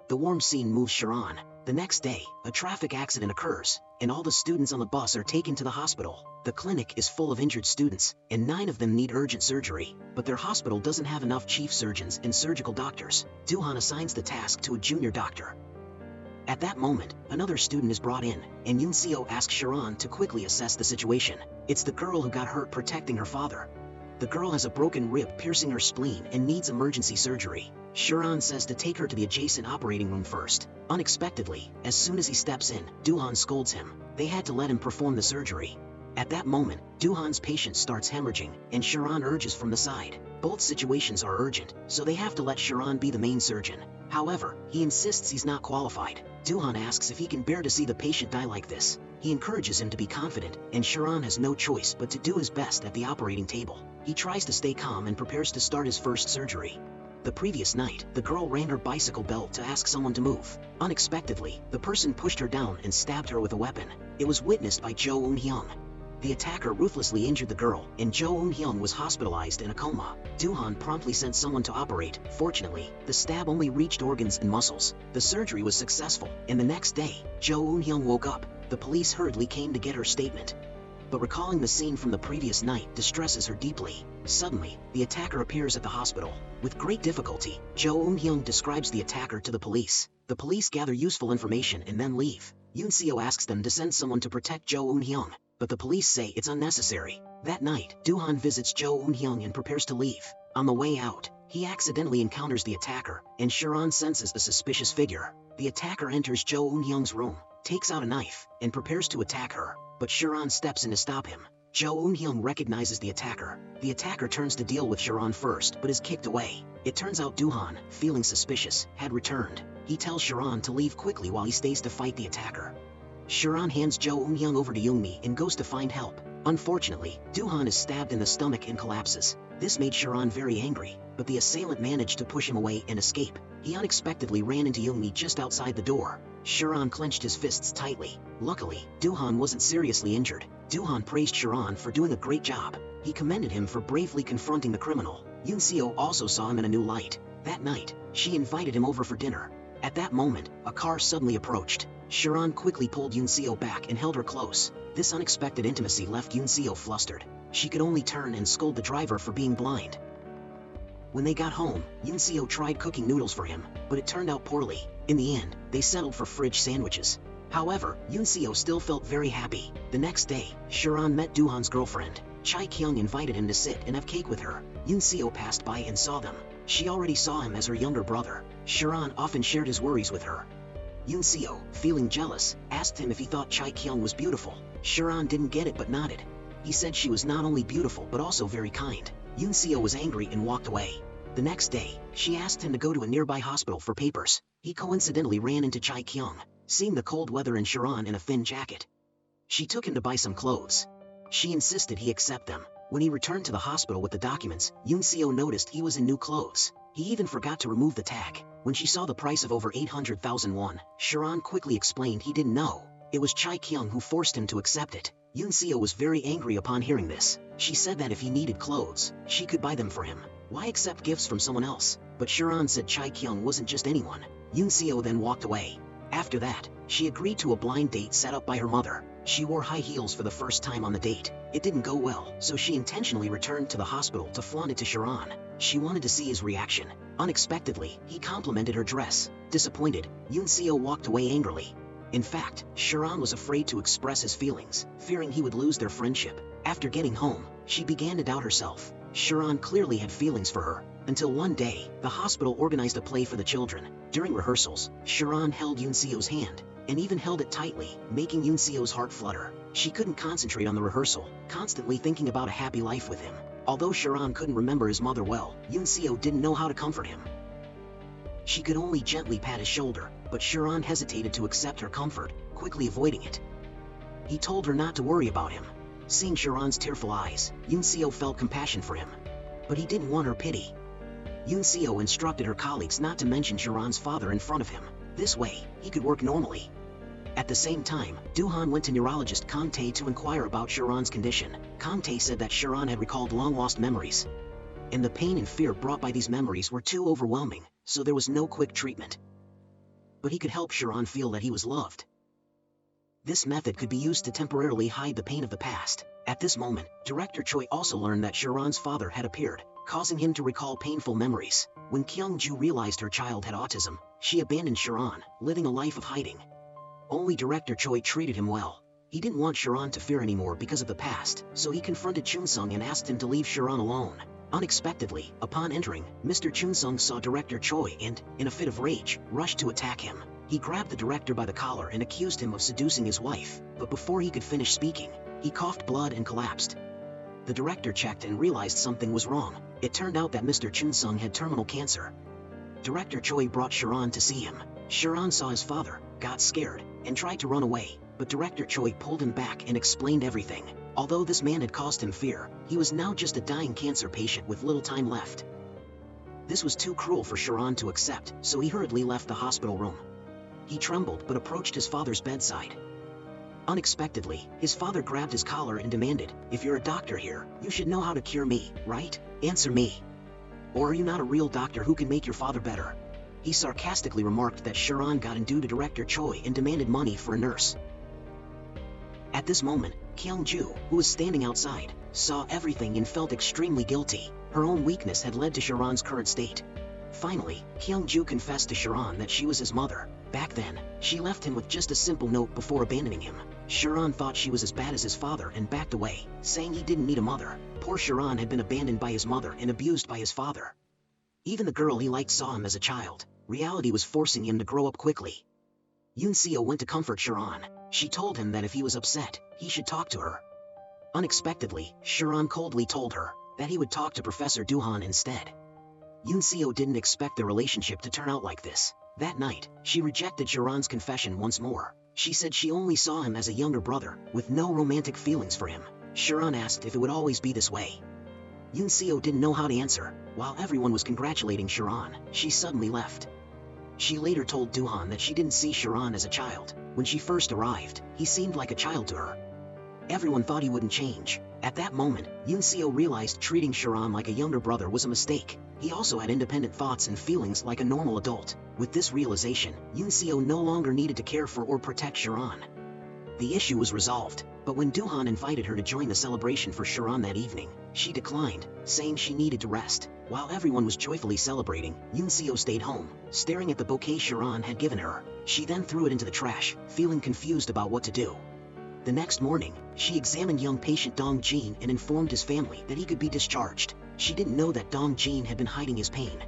The warm scene moves Sharon. The next day, a traffic accident occurs, and all the students on the bus are taken to the hospital. The clinic is full of injured students, and 9 of them need urgent surgery, but their hospital doesn't have enough chief surgeons and surgical doctors. Doohan assigns the task to a junior doctor. At that moment, another student is brought in, and Yoon Seo asks Sharon to quickly assess the situation. It's the girl who got hurt protecting her father. The girl has a broken rib piercing her spleen and needs emergency surgery. Sharon says to take her to the adjacent operating room first. Unexpectedly, as soon as he steps in, Doohan scolds him. They had to let him perform the surgery. At that moment, Doohan's patient starts hemorrhaging, and Sharon urges from the side. Both situations are urgent, so they have to let Sharon be the main surgeon. However, he insists he's not qualified. Doohan asks if he can bear to see the patient die like this. He encourages him to be confident, and Sharon has no choice but to do his best at the operating table. He tries to stay calm and prepares to start his first surgery. The previous night, the girl rang her bicycle bell to ask someone to move. Unexpectedly, the person pushed her down and stabbed her with a weapon. It was witnessed by Jo Eun-hyung. The attacker ruthlessly injured the girl, and Jo Eun-hyung was hospitalized in a coma. Doohan promptly sent someone to operate. Fortunately, the stab only reached organs and muscles. The surgery was successful, and the next day, Jo Eun-hyung woke up. The police hurriedly came to get her statement. But recalling the scene from the previous night distresses her deeply. Suddenly, the attacker appears at the hospital. With great difficulty, Jo Eun-hyung describes the attacker to the police. The police gather useful information and then leave. Yoon Seo asks them to send someone to protect Jo Eun-hyung, but the police say it's unnecessary. That night, Doohan visits Jo Eun-hyung and prepares to leave. On the way out, he accidentally encounters the attacker, and Sharon senses a suspicious figure. The attacker enters Jo Eun-hyung's room, takes out a knife, and prepares to attack her, but Sharon steps in to stop him. Jo Eun-hyung recognizes the attacker. The attacker turns to deal with Sharon first but is kicked away. It turns out Doohan, feeling suspicious, had returned. He tells Sharon to leave quickly while he stays to fight the attacker. Sharon hands Jo Eun-hyung over to Youngmi and goes to find help. Unfortunately, Doohan is stabbed in the stomach and collapses. This made Sharon very angry, but the assailant managed to push him away and escape. He unexpectedly ran into Youngmi just outside the door. Sharon clenched his fists tightly. Luckily, Doohan wasn't seriously injured. Doohan praised Sharon for doing a great job. He commended him for bravely confronting the criminal. Yoon Seo also saw him in a new light. That night, she invited him over for dinner. At that moment, a car suddenly approached. Sharon quickly pulled Yunseo back and held her close. This unexpected intimacy left Yunseo flustered. She could only turn and scold the driver for being blind. When they got home, Yunseo tried cooking noodles for him, but it turned out poorly. In the end, they settled for fridge sandwiches. However, Yunseo still felt very happy. The next day, Sharon met Duhan's girlfriend. Chai Kyung invited him to sit and have cake with her. Yunseo passed by and saw them. She already saw him as her younger brother. Sharon often shared his worries with her. Yunseo, feeling jealous, asked him if he thought Chai Kyung was beautiful. Sharon didn't get it but nodded. He said she was not only beautiful but also very kind. Yunseo was angry and walked away. The next day, she asked him to go to a nearby hospital for papers. He coincidentally ran into Chai Kyung, seeing the cold weather and Sharon in a thin jacket. She took him to buy some clothes. She insisted he accept them. When he returned to the hospital with the documents, Yunseo noticed he was in new clothes. He even forgot to remove the tag. When she saw the price of over 800,000 won, Sharon quickly explained he didn't know. It was Chai Kyung who forced him to accept it. Yunseo was very angry upon hearing this. She said that if he needed clothes, she could buy them for him. Why accept gifts from someone else? But Sharon said Chai Kyung wasn't just anyone. Yunseo then walked away. After that, she agreed to a blind date set up by her mother. She wore high heels for the first time on the date. It didn't go well, so she intentionally returned to the hospital to flaunt it to Sharon. She wanted to see his reaction. Unexpectedly, he complimented her dress. Disappointed, Yunseo walked away angrily. In fact, Sharon was afraid to express his feelings, fearing he would lose their friendship. After getting home, she began to doubt herself. Sharon clearly had feelings for her. Until one day, the hospital organized a play for the children. During rehearsals, Sharon held Yunseo's hand, and even held it tightly, making Yunseo's heart flutter. She couldn't concentrate on the rehearsal, constantly thinking about a happy life with him. Although Sharon couldn't remember his mother well, Yunseo didn't know how to comfort him. She could only gently pat his shoulder, but Sharon hesitated to accept her comfort, quickly avoiding it. He told her not to worry about him. Seeing Sharon's tearful eyes, Yunseo felt compassion for him. But he didn't want her pity. Yunseo instructed her colleagues not to mention Sharon's father in front of him. This way, he could work normally. At the same time, Duhan went to neurologist Kang Tae to inquire about Sharon's condition. Kang Tae said that Sharon had recalled long-lost memories, and the pain and fear brought by these memories were too overwhelming, so there was no quick treatment. But he could help Sharon feel that he was loved. This method could be used to temporarily hide the pain of the past. At this moment, Director Choi also learned that Sharon's father had appeared, causing him to recall painful memories. When Kyung-ju realized her child had autism, she abandoned Sharon, living a life of hiding. Only Director Choi treated him well. He didn't want Sharon to fear anymore because of the past, so he confronted Chun-sung and asked him to leave Sharon alone. Unexpectedly, upon entering, Mr. Chun-sung saw Director Choi and, in a fit of rage, rushed to attack him. He grabbed the director by the collar and accused him of seducing his wife, but before he could finish speaking, he coughed blood and collapsed. The director checked and realized something was wrong. It turned out that Mr. Chun-sung had terminal cancer. Director Choi brought Sharon to see him. Sharon saw his father, got scared, and tried to run away, but Director Choi pulled him back and explained everything. Although this man had caused him fear, he was now just a dying cancer patient with little time left. This was too cruel for Sharon to accept, so he hurriedly left the hospital room. He trembled but approached his father's bedside. Unexpectedly, his father grabbed his collar and demanded, "If you're a doctor here, you should know how to cure me, right? Answer me. Or are you not a real doctor who can make your father better?" He sarcastically remarked that Sharon got due to Director Choi and demanded money for a nurse. At this moment, Kyung-ju, who was standing outside, saw everything and felt extremely guilty. Her own weakness had led to Sharon's current state. Finally, Kyung-ju confessed to Sharon that she was his mother. Back then, she left him with just a simple note before abandoning him. Sharon thought she was as bad as his father and backed away, saying he didn't need a mother. Poor Sharon had been abandoned by his mother and abused by his father. Even the girl he liked saw him as a child. Reality was forcing him to grow up quickly. Yunseo went to comfort Sharon. She told him that if he was upset, he should talk to her. Unexpectedly, Sharon coldly told her that he would talk to Professor Duhan instead. Yunseo didn't expect their relationship to turn out like this. That night, she rejected Sharon's confession once more. She said she only saw him as a younger brother, with no romantic feelings for him. Sharon asked if it would always be this way. Yunseo didn't know how to answer. While everyone was congratulating Sharon, she suddenly left. She later told Duhan that she didn't see Sharon as a child. When she first arrived, he seemed like a child to her. Everyone thought he wouldn't change. At that moment, Yoon Seo realized treating Sharon like a younger brother was a mistake. He also had independent thoughts and feelings like a normal adult. With this realization, Yoon Seo no longer needed to care for or protect Sharon. The issue was resolved, but when Doohan invited her to join the celebration for Sharon that evening, she declined, saying she needed to rest. While everyone was joyfully celebrating, Yoon Seo stayed home, staring at the bouquet Sharon had given her. She then threw it into the trash, feeling confused about what to do. The next morning, she examined young patient Dong Jin and informed his family that he could be discharged. She didn't know that Dong Jin had been hiding his pain.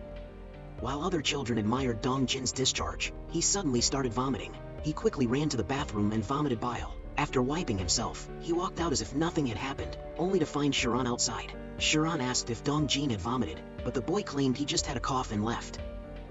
While other children admired Dong Jin's discharge, he suddenly started vomiting. He quickly ran to the bathroom and vomited bile. After wiping himself, he walked out as if nothing had happened, only to find Sharon outside. Sharon asked if Dong Jin had vomited, but the boy claimed he just had a cough and left.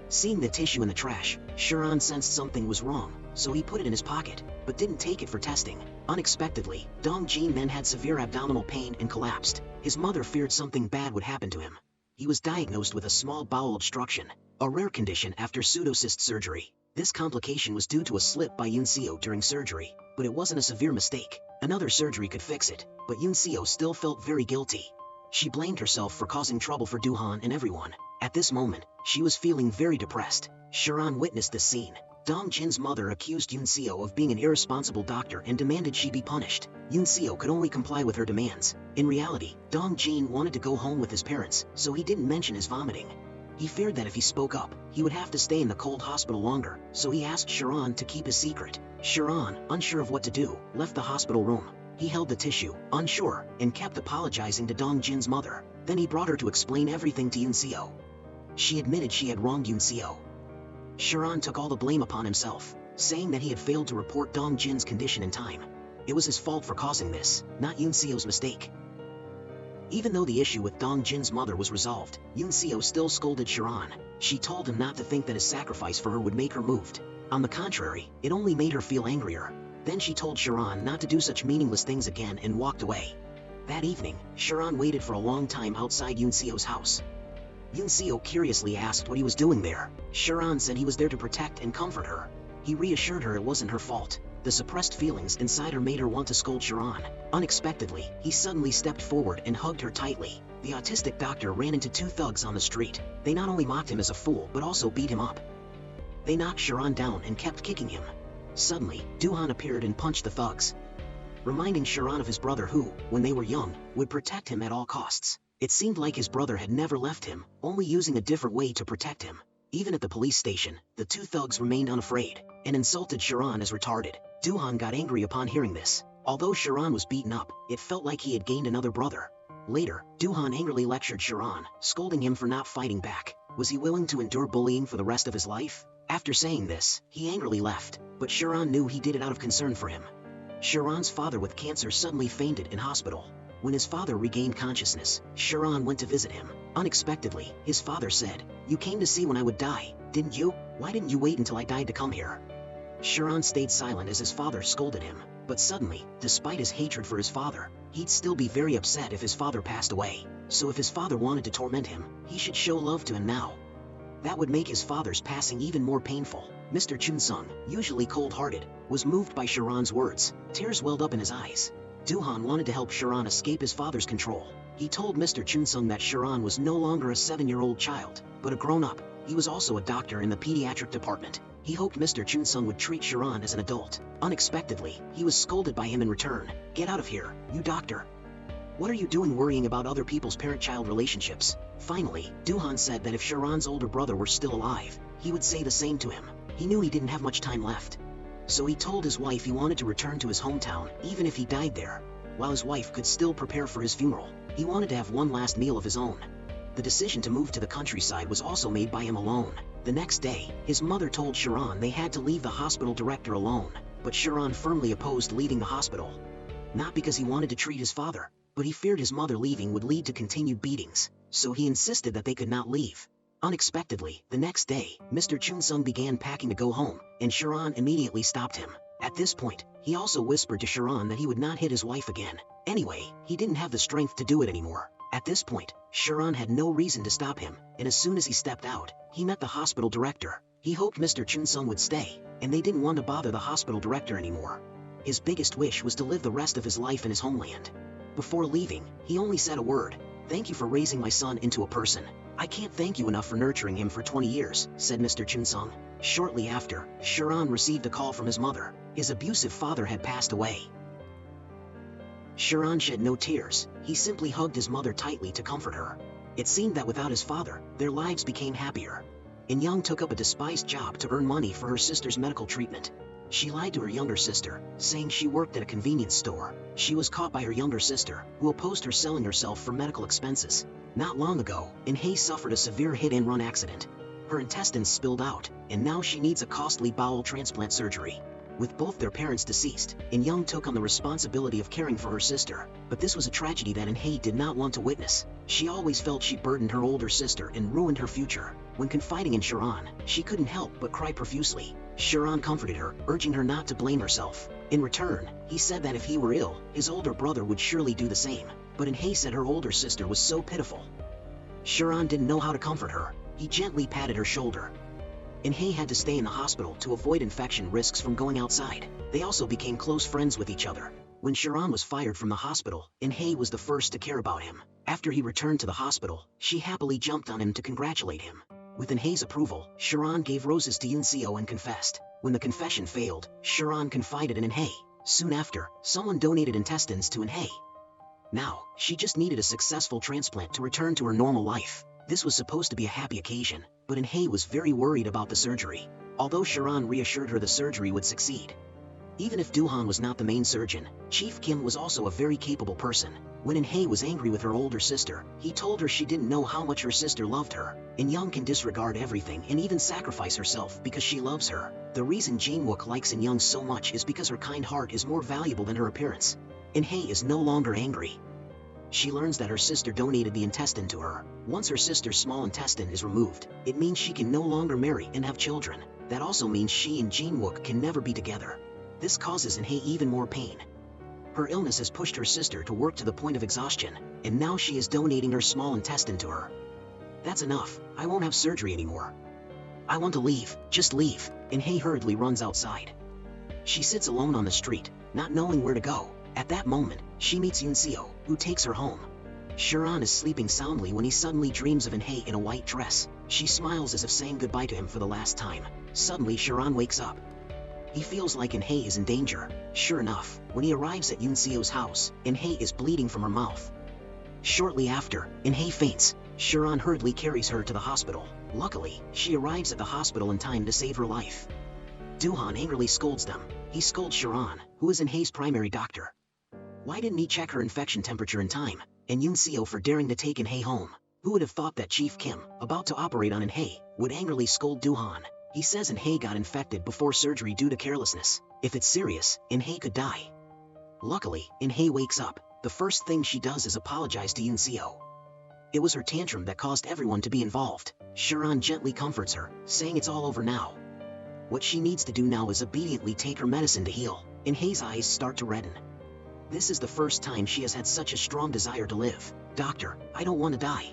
Seeing the tissue in the trash, Sharon sensed something was wrong, so he put it in his pocket, but didn't take it for testing. Unexpectedly, Dong Jin then had severe abdominal pain and collapsed. His mother feared something bad would happen to him. He was diagnosed with a small bowel obstruction, a rare condition after pseudocyst surgery. This complication was due to a slip by Yoon Seo during surgery, but it wasn't a severe mistake. Another surgery could fix it, but Yoon Seo still felt very guilty. She blamed herself for causing trouble for Doohan and everyone. At this moment, she was feeling very depressed. Sharon witnessed this scene. Dong Jin's mother accused Yoon Seo of being an irresponsible doctor and demanded she be punished. Yoon Seo could only comply with her demands. In reality, Dong Jin wanted to go home with his parents, so he didn't mention his vomiting. He feared that if he spoke up, he would have to stay in the cold hospital longer, so he asked Sharon to keep his secret. Sharon, unsure of what to do, left the hospital room. He held the tissue, unsure, and kept apologizing to Dong Jin's mother. Then he brought her to explain everything to Yoon Seo. She admitted she had wronged Yoon Seo. Sharon took all the blame upon himself, saying that he had failed to report Dong Jin's condition in time. It was his fault for causing this, not Yoon Seo's mistake. Even though the issue with Dong Jin's mother was resolved, Yoon Seo still scolded Sharon. She told him not to think that his sacrifice for her would make her moved. On the contrary, it only made her feel angrier. Then she told Sharon not to do such meaningless things again and walked away. That evening, Sharon waited for a long time outside Yoon Seo's house. Yoon Seo curiously asked what he was doing there. Sharon said he was there to protect and comfort her. He reassured her it wasn't her fault. The suppressed feelings inside her made her want to scold Sharon. Unexpectedly, he suddenly stepped forward and hugged her tightly. The autistic doctor ran into two thugs on the street. They not only mocked him as a fool but also beat him up. They knocked Sharon down and kept kicking him. Suddenly, Doohan appeared and punched the thugs, reminding Sharon of his brother who, when they were young, would protect him at all costs. It seemed like his brother had never left him, only using a different way to protect him. Even at the police station, the two thugs remained unafraid, and insulted Sharon as retarded. Doohan got angry upon hearing this. Although Sharon was beaten up, it felt like he had gained another brother. Later, Doohan angrily lectured Sharon, scolding him for not fighting back. Was he willing to endure bullying for the rest of his life? After saying this, he angrily left, but Sharon knew he did it out of concern for him. Sharon's father with cancer suddenly fainted in hospital. When his father regained consciousness, Sharon went to visit him. Unexpectedly, his father said, "You came to see when I would die, didn't you? Why didn't you wait until I died to come here?" Sharon stayed silent as his father scolded him, but suddenly, despite his hatred for his father, he'd still be very upset if his father passed away. So if his father wanted to torment him, he should show love to him now. That would make his father's passing even more painful. Mr. Chun-sung, usually cold-hearted, was moved by Sharon's words. Tears welled up in his eyes. Doohan wanted to help Sharon escape his father's control. He told Mr. Chun-sung that Sharon was no longer a 7-year-old child, but a grown-up. He was also a doctor in the pediatric department. He hoped Mr. Chun-sung would treat Sharon as an adult. Unexpectedly, he was scolded by him in return. "Get out of here, you doctor. What are you doing worrying about other people's parent-child relationships?" Finally, Doohan said that if Sharon's older brother were still alive, he would say the same to him. He knew he didn't have much time left. So he told his wife he wanted to return to his hometown, even if he died there. While his wife could still prepare for his funeral, he wanted to have one last meal of his own. The decision to move to the countryside was also made by him alone. The next day, his mother told Sharon they had to leave the hospital director alone, but Sharon firmly opposed leaving the hospital. Not because he wanted to treat his father, but he feared his mother leaving would lead to continued beatings, so he insisted that they could not leave. Unexpectedly, the next day, Mr. Chun-sung began packing to go home, and Sharon immediately stopped him. At this point, he also whispered to Sharon that he would not hit his wife again. Anyway, he didn't have the strength to do it anymore. At this point, Sharon had no reason to stop him, and as soon as he stepped out, he met the hospital director. He hoped Mr. Chun-sung would stay, and they didn't want to bother the hospital director anymore. His biggest wish was to live the rest of his life in his homeland. Before leaving, he only said a word: "Thank you for raising my son into a person. I can't thank you enough for nurturing him for 20 years, said Mr. Chunsung. Shortly after, Sharon received a call from his mother. His abusive father had passed away. Sharon shed no tears, he simply hugged his mother tightly to comfort her. It seemed that without his father, their lives became happier. In Young took up a despised job to earn money for her sister's medical treatment. She lied to her younger sister, saying she worked at a convenience store. She was caught by her younger sister, who opposed her selling herself for medical expenses. Not long ago, In-hye suffered a severe hit-and-run accident. Her intestines spilled out, and now she needs a costly bowel transplant surgery. With both their parents deceased, In-young took on the responsibility of caring for her sister, but this was a tragedy that In-hye did not want to witness. She always felt she burdened her older sister and ruined her future. When confiding in Sharon, she couldn't help but cry profusely. Sharon comforted her, urging her not to blame herself. In return, he said that if he were ill, his older brother would surely do the same. But In-hye said her older sister was so pitiful. Sharon didn't know how to comfort her. He gently patted her shoulder. In-hye had to stay in the hospital to avoid infection risks from going outside. They also became close friends with each other. When Sharon was fired from the hospital, In-hye was the first to care about him. After he returned to the hospital, she happily jumped on him to congratulate him. With In-hye's approval, Sharon gave roses to Yoon-seo and confessed. When the confession failed, Sharon confided in In-hye. Soon after, someone donated intestines to In-hye. Now, she just needed a successful transplant to return to her normal life. This was supposed to be a happy occasion, but In-hye was very worried about the surgery. Although Sharon reassured her the surgery would succeed. Even if Do-han was not the main surgeon, Chief Kim was also a very capable person. When In-hye was angry with her older sister, he told her she didn't know how much her sister loved her. In-young can disregard everything and even sacrifice herself because she loves her. The reason Jin-wook likes In-young so much is because her kind heart is more valuable than her appearance. In-hye is no longer angry. She learns that her sister donated the intestine to her. Once her sister's small intestine is removed, it means she can no longer marry and have children. That also means she and Jin-wook can never be together. This causes In-hye even more pain. Her illness has pushed her sister to work to the point of exhaustion, and now she is donating her small intestine to her. That's enough. I won't have surgery anymore. I want to leave. Just leave. In-hye hurriedly runs outside. She sits alone on the street, not knowing where to go. At that moment, she meets Yoon-seo, who takes her home. Sharon is sleeping soundly when he suddenly dreams of In-hye in a white dress. She smiles as if saying goodbye to him for the last time. Suddenly Sharon wakes up. He feels like In-hye is in danger. Sure enough, when he arrives at Yoon-seo's house, In-hye is bleeding from her mouth. Shortly after, In-hye faints. Sharon hurriedly carries her to the hospital. Luckily, she arrives at the hospital in time to save her life. Do-han angrily scolds them. He scolds Sharon, who is In-hye's primary doctor. Why didn't he check her infection temperature in time? And Yoon-seo for daring to take In-hye home. Who would have thought that Chief Kim, about to operate on In-hye, would angrily scold Do-han? He says In-hye got infected before surgery due to carelessness. If it's serious, In-hye could die. Luckily, In-hye wakes up. The first thing she does is apologize to Yoon-seo. It was her tantrum that caused everyone to be involved. Sharon gently comforts her, saying it's all over now. What she needs to do now is obediently take her medicine to heal. In-hye's eyes start to redden. This is the first time she has had such a strong desire to live. Doctor, I don't want to die.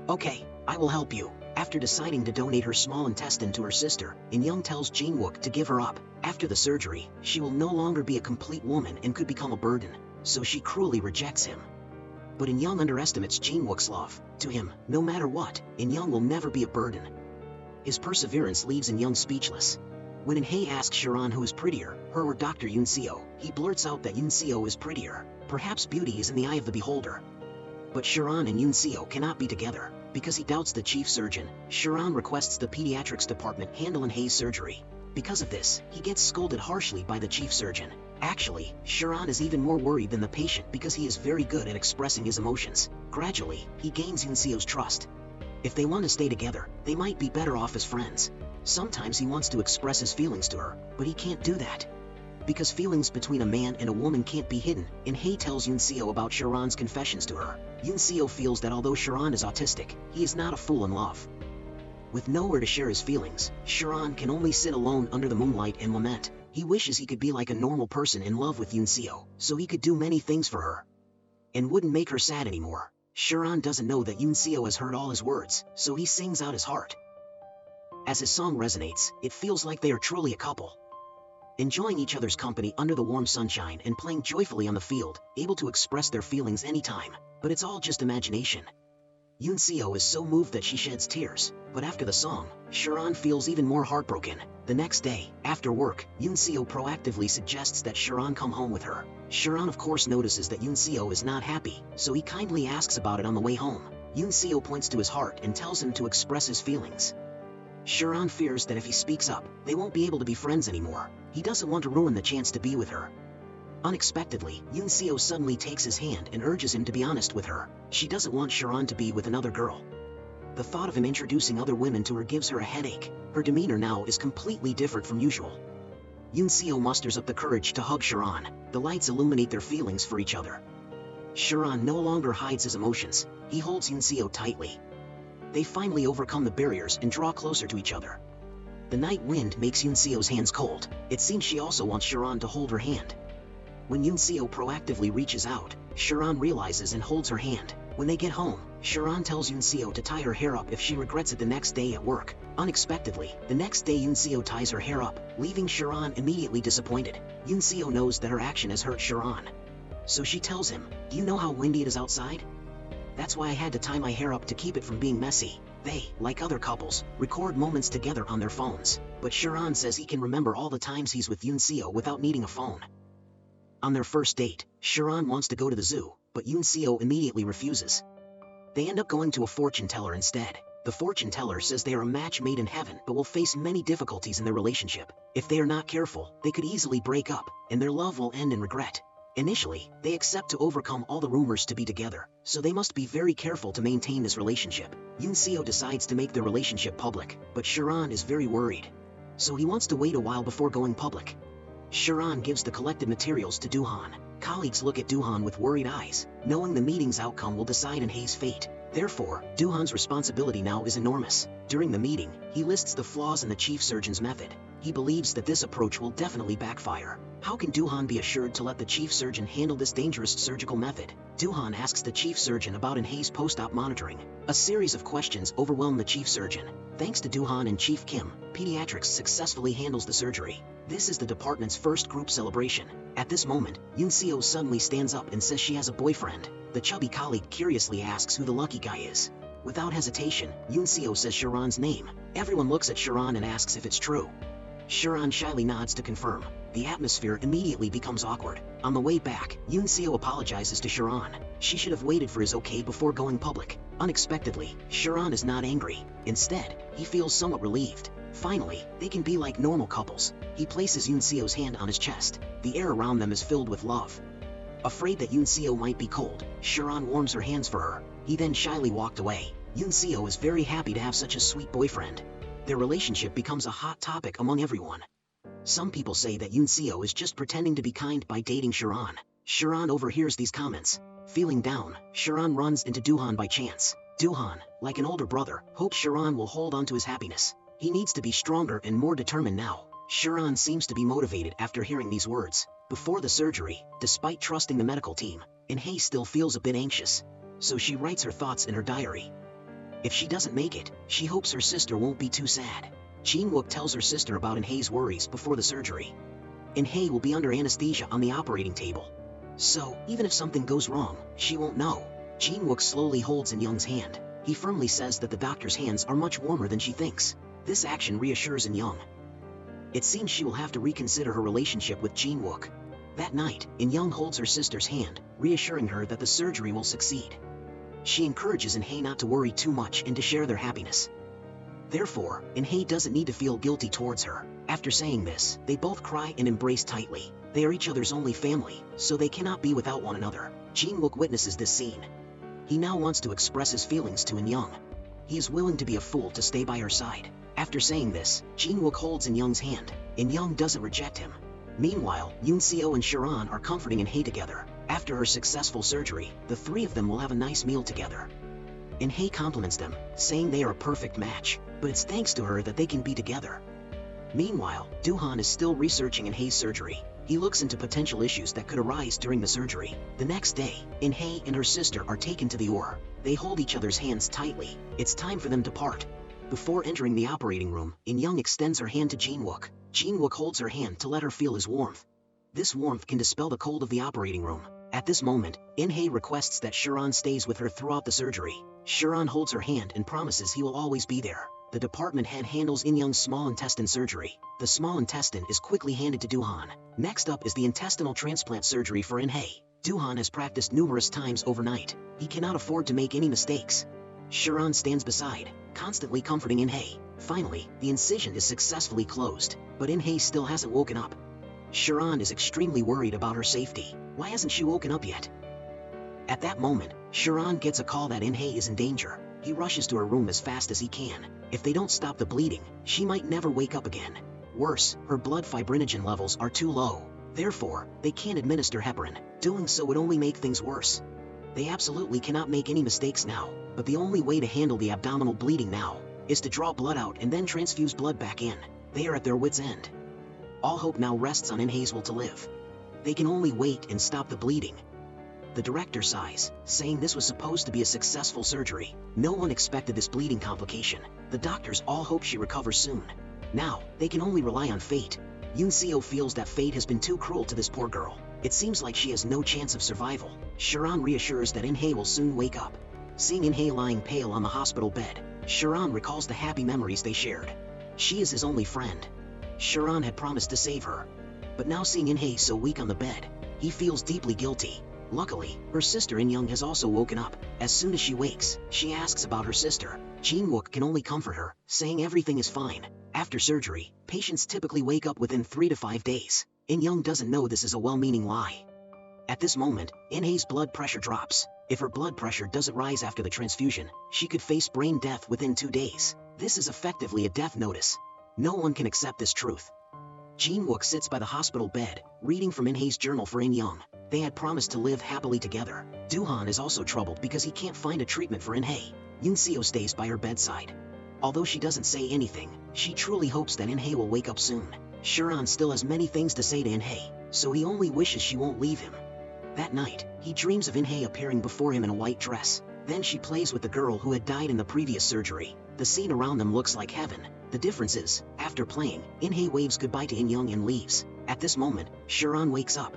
Okay, I will help you. After deciding to donate her small intestine to her sister, In-young tells Jin-wook to give her up. After the surgery, she will no longer be a complete woman and could become a burden, so she cruelly rejects him. But In-young underestimates Jin-wook's love. To him, no matter what, In-young will never be a burden. His perseverance leaves In-young speechless. When In-hye asks Sharon who is prettier, her or Dr. Yoon-seo, he blurts out that Yoon-seo is prettier. Perhaps beauty is in the eye of the beholder. But Sharon and Yoon-seo cannot be together. Because he doubts the chief surgeon, Sharon requests the pediatrics department handle In-hye's surgery. Because of this, he gets scolded harshly by the chief surgeon. Actually, Sharon is even more worried than the patient because he is very good at expressing his emotions. Gradually, he gains Yoon-seo's trust. If they want to stay together, they might be better off as friends. Sometimes he wants to express his feelings to her, but he can't do that. Because feelings between a man and a woman can't be hidden, In-hye tells Yoon-seo about Sharon's confessions to her. Yoon-seo feels that although Sharon is autistic, he is not a fool in love. With nowhere to share his feelings, Sharon can only sit alone under the moonlight and lament. He wishes he could be like a normal person in love with Yoon-seo, so he could do many things for her. And wouldn't make her sad anymore. Sharon doesn't know that Yoon-seo has heard all his words, so he sings out his heart. As his song resonates, it feels like they are truly a couple. enjoying each other's company under the warm sunshine and playing joyfully on the field, able to express their feelings anytime. But it's all just imagination. Yoon Seo is so moved that she sheds tears, but after the song, Sharon feels even more heartbroken. The next day, after work, Yoon Seo proactively suggests that Sharon come home with her. Sharon of course notices that Yoon Seo is not happy, so he kindly asks about it on the way home. Yoon Seo points to his heart and tells him to express his feelings. Sharon fears that if he speaks up, they won't be able to be friends anymore. He doesn't want to ruin the chance to be with her. Unexpectedly, Yoon Seo suddenly takes his hand and urges him to be honest with her. She doesn't want Sharon to be with another girl. The thought of him introducing other women to her gives her a headache. Her demeanor now is completely different from usual. Yoon Seo musters up the courage to hug Sharon. The lights illuminate their feelings for each other. Sharon no longer hides his emotions. He holds Yoon Seo tightly. They finally overcome the barriers and draw closer to each other. The night wind makes Yoon Seo's hands cold. It seems she also wants Sharon to hold her hand. When Yoon Seo proactively reaches out, Sharon realizes and holds her hand. When they get home, Sharon tells Yoon Seo to tie her hair up if she regrets it the next day at work. Unexpectedly, the next day Yoon Seo ties her hair up, leaving Sharon immediately disappointed. Yoon Seo knows that her action has hurt Sharon. So she tells him, "Do you know how windy it is outside? That's why I had to tie my hair up to keep it from being messy." They, like other couples, record moments together on their phones, but Sharon says he can remember all the times he's with Yoon Seo without needing a phone. On their first date, Sharon wants to go to the zoo, but Yoon Seo immediately refuses. They end up going to a fortune teller instead. The fortune teller says they are a match made in heaven but will face many difficulties in their relationship. If they are not careful, they could easily break up, and their love will end in regret. Initially, they accept to overcome all the rumors to be together, so they must be very careful to maintain this relationship. Yoon Seo decides to make their relationship public, but Sharon is very worried. So he wants to wait a while before going public. Sharon gives the collected materials to Doohan. Colleagues look at Doohan with worried eyes, knowing the meeting's outcome will decide In-hae's fate. Therefore, Doohan's responsibility now is enormous. During the meeting, he lists the flaws in the chief surgeon's method. He believes that this approach will definitely backfire. How can Doohan be assured to let the chief surgeon handle this dangerous surgical method? Doohan asks the chief surgeon about In-hae's post-op monitoring. A series of questions overwhelm the chief surgeon. Thanks to Doohan and Chief Kim, Pediatrics successfully handles the surgery. This is the department's first group celebration. At this moment, Yoon Seo suddenly stands up and says she has a boyfriend. The chubby colleague curiously asks who the lucky guy is. Without hesitation, Yoon Seo says Sharon's name. Everyone looks at Sharon and asks if it's true. Sharon shyly nods to confirm. The atmosphere immediately becomes awkward. On the way back, Yoon Seo apologizes to Sharon. She should have waited for his okay before going public. Unexpectedly, Sharon is not angry. Instead, he feels somewhat relieved. Finally, they can be like normal couples. He places Yoon Seo's hand on his chest. The air around them is filled with love. Afraid that Yoon Seo might be cold, Sharon warms her hands for her. He then shyly walked away. Yoon Seo is very happy to have such a sweet boyfriend. Their relationship becomes a hot topic among everyone. Some people say that Yoon Seo is just pretending to be kind by dating Sharon. Sharon overhears these comments. Feeling down, Sharon runs into Doohan by chance. Doohan, like an older brother, hopes Sharon will hold on to his happiness. He needs to be stronger and more determined now. Sharon seems to be motivated after hearing these words. Before the surgery, despite trusting the medical team, In-hae still feels a bit anxious. So she writes her thoughts in her diary. If she doesn't make it, she hopes her sister won't be too sad. Jin-wook tells her sister about In-hae's worries before the surgery. In-hae will be under anesthesia on the operating table. So, even if something goes wrong, she won't know. Jin-wook slowly holds In-young's hand. He firmly says that the doctor's hands are much warmer than she thinks. This action reassures In-young. It seems she will have to reconsider her relationship with Jin-wook. That night, In-young holds her sister's hand, reassuring her that the surgery will succeed. She encourages In-hae not to worry too much and to share their happiness. Therefore, In-hae doesn't need to feel guilty towards her. After saying this, they both cry and embrace tightly. They are each other's only family, so they cannot be without one another. Jin-wook witnesses this scene. He now wants to express his feelings to In-young. He is willing to be a fool to stay by her side. After saying this, Jin-wook holds In-young's hand. In-young doesn't reject him. Meanwhile, Yoon Seo and Sharon are comforting In-hae together. After her successful surgery, the three of them will have a nice meal together. In-hae compliments them, saying they are a perfect match, but it's thanks to her that they can be together. Meanwhile, Doohan is still researching In-hae's surgery. He looks into potential issues that could arise during the surgery. The next day, In-hae and her sister are taken to the OR. They hold each other's hands tightly. It's time for them to part. Before entering the operating room, In-young extends her hand to Jin-wook. Jin-wook holds her hand to let her feel his warmth. This warmth can dispel the cold of the operating room. At this moment, In-hae requests that Sharon stays with her throughout the surgery. Sharon holds her hand and promises he will always be there. The department head handles In-young's small intestine surgery. The small intestine is quickly handed to Do-han. Next up is the intestinal transplant surgery for In-hae. Do-han has practiced numerous times overnight. He cannot afford to make any mistakes. Sharon stands beside, constantly comforting In-hae. Finally, the incision is successfully closed, but In-hae still hasn't woken up. Sharon is extremely worried about her safety. Why hasn't she woken up yet? At that moment, Sharon gets a call that In-hae is in danger. He rushes to her room as fast as he can. If they don't stop the bleeding, she might never wake up again. Worse, her blood fibrinogen levels are too low. Therefore, they can't administer heparin. Doing so would only make things worse. They absolutely cannot make any mistakes now, but the only way to handle the abdominal bleeding now is to draw blood out and then transfuse blood back in. They are at their wits' end. All hope now rests on In-hae's will to live. They can only wait and stop the bleeding. The director sighs, saying this was supposed to be a successful surgery. No one expected this bleeding complication. The doctors all hope she recovers soon. Now, they can only rely on fate. Yoon-seo feels that fate has been too cruel to this poor girl. It seems like she has no chance of survival. Sharon reassures that In-hae will soon wake up. Seeing In-hae lying pale on the hospital bed, Sharon recalls the happy memories they shared. She is his only friend. Sharon had promised to save her. But now seeing In-hae so weak on the bed, he feels deeply guilty. Luckily, her sister In-young has also woken up. As soon as she wakes, she asks about her sister. Jin-wook can only comfort her, saying everything is fine. After surgery, patients typically wake up within 3 to 5 days. In-young doesn't know this is a well-meaning lie. At this moment, In-hae's blood pressure drops. If her blood pressure doesn't rise after the transfusion, she could face brain death within 2 days. This is effectively a death notice. No one can accept this truth. Jin-wook sits by the hospital bed, reading from In-hae's journal for In-young. They had promised to live happily together. Do-han is also troubled because he can't find a treatment for In-hae. Yoon-seo stays by her bedside. Although she doesn't say anything, she truly hopes that In-hae will wake up soon. Sharon still has many things to say to In-hae, so he only wishes she won't leave him. That night, he dreams of In-hae appearing before him in a white dress. Then she plays with the girl who had died in the previous surgery. The scene around them looks like heaven. The difference is, after playing, In-hae waves goodbye to In-young and leaves. At this moment, Sharon wakes up.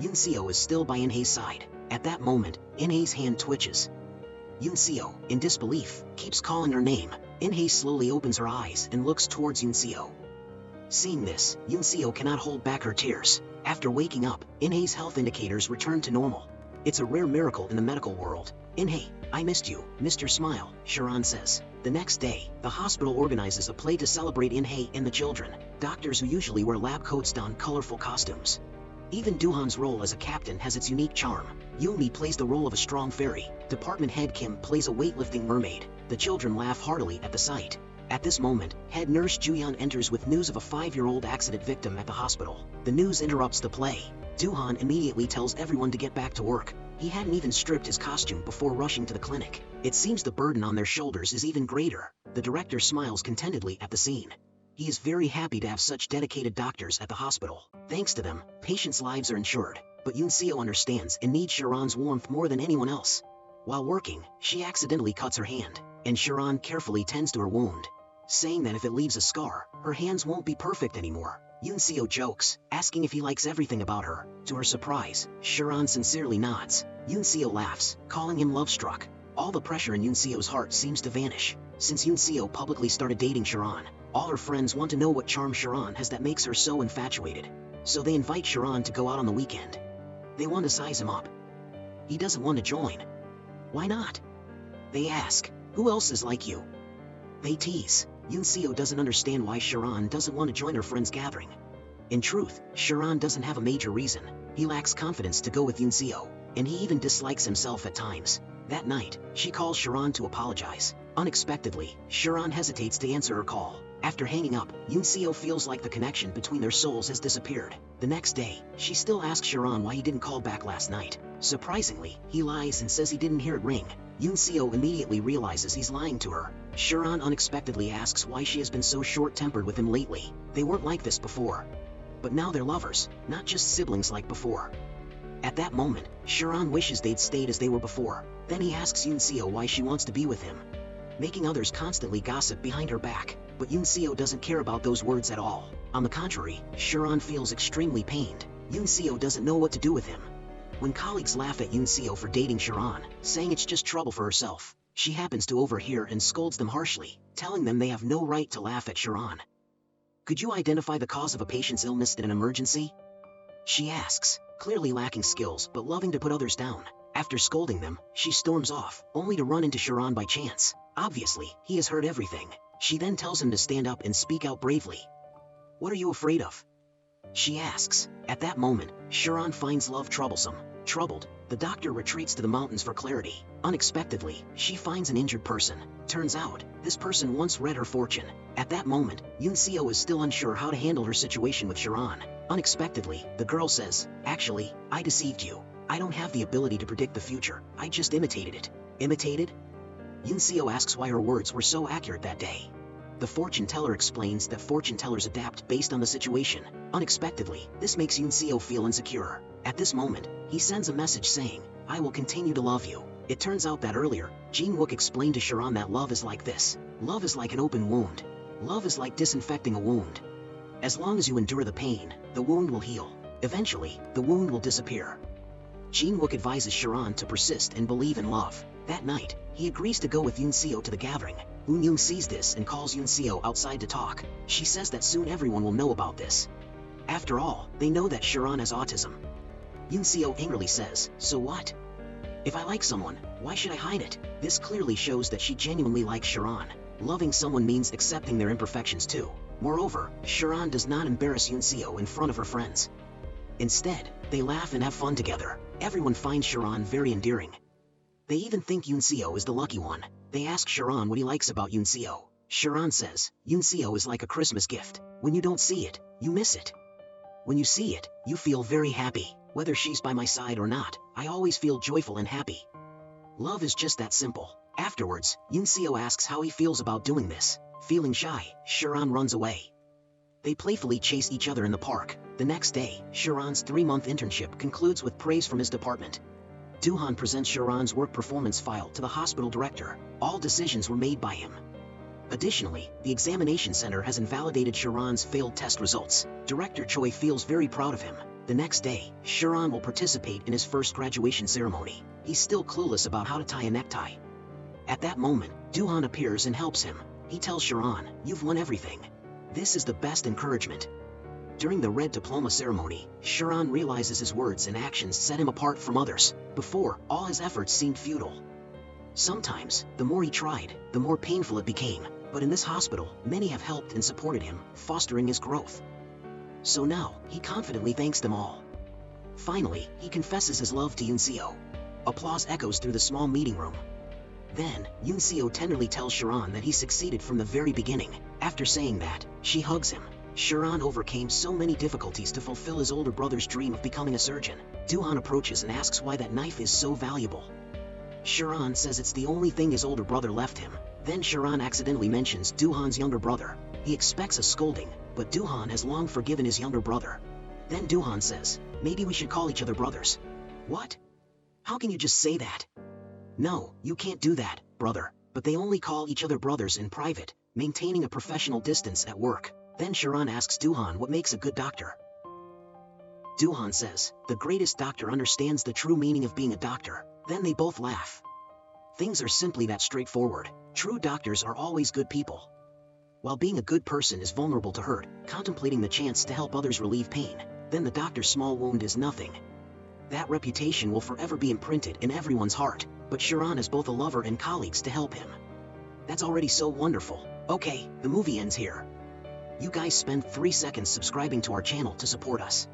Yoon-seo is still by In-hae's side. At that moment, In-hae's hand twitches. Yoon-seo, in disbelief, keeps calling her name. In-hae slowly opens her eyes and looks towards Yoon-seo. Seeing this, Yoon-seo cannot hold back her tears. After waking up, In-hae's health indicators return to normal. It's a rare miracle in the medical world. In-hae, I missed you, Mr. Smile, Sharon says. The next day, the hospital organizes a play to celebrate In-hae and the children. Doctors who usually wear lab coats don colorful costumes. Even Do-han's role as a captain has its unique charm. Yoon-mi plays the role of a strong fairy. Department head Kim plays a weightlifting mermaid. The children laugh heartily at the sight. At this moment, head nurse Ju-yeon enters with news of a 5-year-old accident victim at the hospital. The news interrupts the play. Do-han immediately tells everyone to get back to work. He hadn't even stripped his costume before rushing to the clinic. It seems the burden on their shoulders is even greater. The director smiles contentedly at the scene. He is very happy to have such dedicated doctors at the hospital. Thanks to them, patients' lives are insured. But Yoon-seo understands and needs Sharon's warmth more than anyone else. While working, she accidentally cuts her hand, and Sharon carefully tends to her wound, saying that if it leaves a scar, her hands won't be perfect anymore. Yoon-seo jokes, asking if he likes everything about her. To her surprise, Sharon sincerely nods. Yoon-seo laughs, calling him love-struck. All the pressure in Yoon-seo's heart seems to vanish. Since Yoon-seo publicly started dating Sharon, all her friends want to know what charm Sharon has that makes her so infatuated. So they invite Sharon to go out on the weekend. They want to size him up. He doesn't want to join. Why not? They ask, who else is like you? They tease. Yoon-seo doesn't understand why Sharon doesn't want to join her friend's gathering. In truth, Sharon doesn't have a major reason. He lacks confidence to go with Yoon-seo, and he even dislikes himself at times. That night, she calls Sharon to apologize. Unexpectedly, Sharon hesitates to answer her call. After hanging up, Yoon-seo feels like the connection between their souls has disappeared. The next day, she still asks Sharon why he didn't call back last night. Surprisingly, he lies and says he didn't hear it ring. Yoon-seo immediately realizes he's lying to her. Sharon unexpectedly asks why she has been so short-tempered with him lately. They weren't like this before. But now they're lovers, not just siblings like before. At that moment, Sharon wishes they'd stayed as they were before. Then he asks Yoon-seo why she wants to be with him. making others constantly gossip behind her back. But Yoon Seo doesn't care about those words at all. On the contrary, Sharon feels extremely pained. Yoon Seo doesn't know what to do with him. When colleagues laugh at Yoon Seo for dating Sharon, saying it's just trouble for herself, she happens to overhear and scolds them harshly, telling them they have no right to laugh at Sharon. Could you identify the cause of a patient's illness in an emergency? She asks, clearly lacking skills but loving to put others down. After scolding them, she storms off, only to run into Sharon by chance. Obviously, he has heard everything. She then tells him to stand up and speak out bravely. What are you afraid of? She asks. At that moment, Sharon finds love troublesome. Troubled, the doctor retreats to the mountains for clarity. Unexpectedly, she finds an injured person. Turns out, this person once read her fortune. At that moment, Yoon Seo is still unsure how to handle her situation with Sharon. Unexpectedly, the girl says, "Actually, I deceived you. I don't have the ability to predict the future. I just imitated it." Imitated? Yoon Seo asks why her words were so accurate that day. The fortune teller explains that fortune tellers adapt based on the situation. Unexpectedly, this makes Yoon Seo feel insecure. At this moment, he sends a message saying, "I will continue to love you." It turns out that earlier, Jin Wook explained to Sharon that love is like this. Love is like an open wound. Love is like disinfecting a wound. As long as you endure the pain, the wound will heal. Eventually, the wound will disappear. Jin Wook advises Sharon to persist and believe in love. That night, he agrees to go with Yoon Seo to the gathering. Woon Young sees this and calls Yoon Seo outside to talk. She says that soon everyone will know about this. After all, they know that Sharon has autism. Yoon Seo angrily says, "So what? If I like someone, why should I hide it?" This clearly shows that she genuinely likes Sharon. Loving someone means accepting their imperfections too. Moreover, Sharon does not embarrass Yoon Seo in front of her friends. Instead, they laugh and have fun together. Everyone finds Sharon very endearing. They even think Yoon Seo is the lucky one. They ask Sharon what he likes about Yoon Seo. Sharon says, "Yoon Seo is like a Christmas gift. When you don't see it, you miss it. When you see it, you feel very happy. Whether she's by my side or not, I always feel joyful and happy." Love is just that simple. Afterwards, Yoon Seo asks how he feels about doing this. Feeling shy, Sharon runs away. They playfully chase each other in the park. The next day, Sharon's 3-month internship concludes with praise from his department. Doohan presents Sharon's work performance file to the hospital director. All decisions were made by him. Additionally, the examination center has invalidated Sharon's failed test results. Director Choi feels very proud of him. The next day, Sharon will participate in his first graduation ceremony. He's still clueless about how to tie a necktie. At that moment, Doohan appears and helps him. He tells Sharon, "You've won everything." This is the best encouragement. During the red diploma ceremony, Sharon realizes his words and actions set him apart from others. Before, all his efforts seemed futile. Sometimes, the more he tried, the more painful it became. But in this hospital, many have helped and supported him, fostering his growth. So now, he confidently thanks them all. Finally, he confesses his love to Yoon Seo. Applause echoes through the small meeting room. Then, Yoon Seo tenderly tells Sharon that he succeeded from the very beginning. After saying that, she hugs him. Sharon overcame so many difficulties to fulfill his older brother's dream of becoming a surgeon. Doohan approaches and asks why that knife is so valuable. Sharon says it's the only thing his older brother left him. Then Sharon accidentally mentions Doohan's younger brother. He expects a scolding, but Doohan has long forgiven his younger brother. Then Doohan says, "Maybe we should call each other brothers." What? How can you just say that? No, you can't do that, brother. But they only call each other brothers in private, maintaining a professional distance at work. Then Sharon asks Doohan what makes a good doctor. Doohan says, "The greatest doctor understands the true meaning of being a doctor." Then they both laugh. Things are simply that straightforward. True doctors are always good people. While being a good person is vulnerable to hurt, contemplating the chance to help others relieve pain, then the doctor's small wound is nothing. That reputation will forever be imprinted in everyone's heart, but Sharon has both a lover and colleagues to help him. That's already so wonderful. Okay, the movie ends here. You guys spend 3 seconds subscribing to our channel to support us.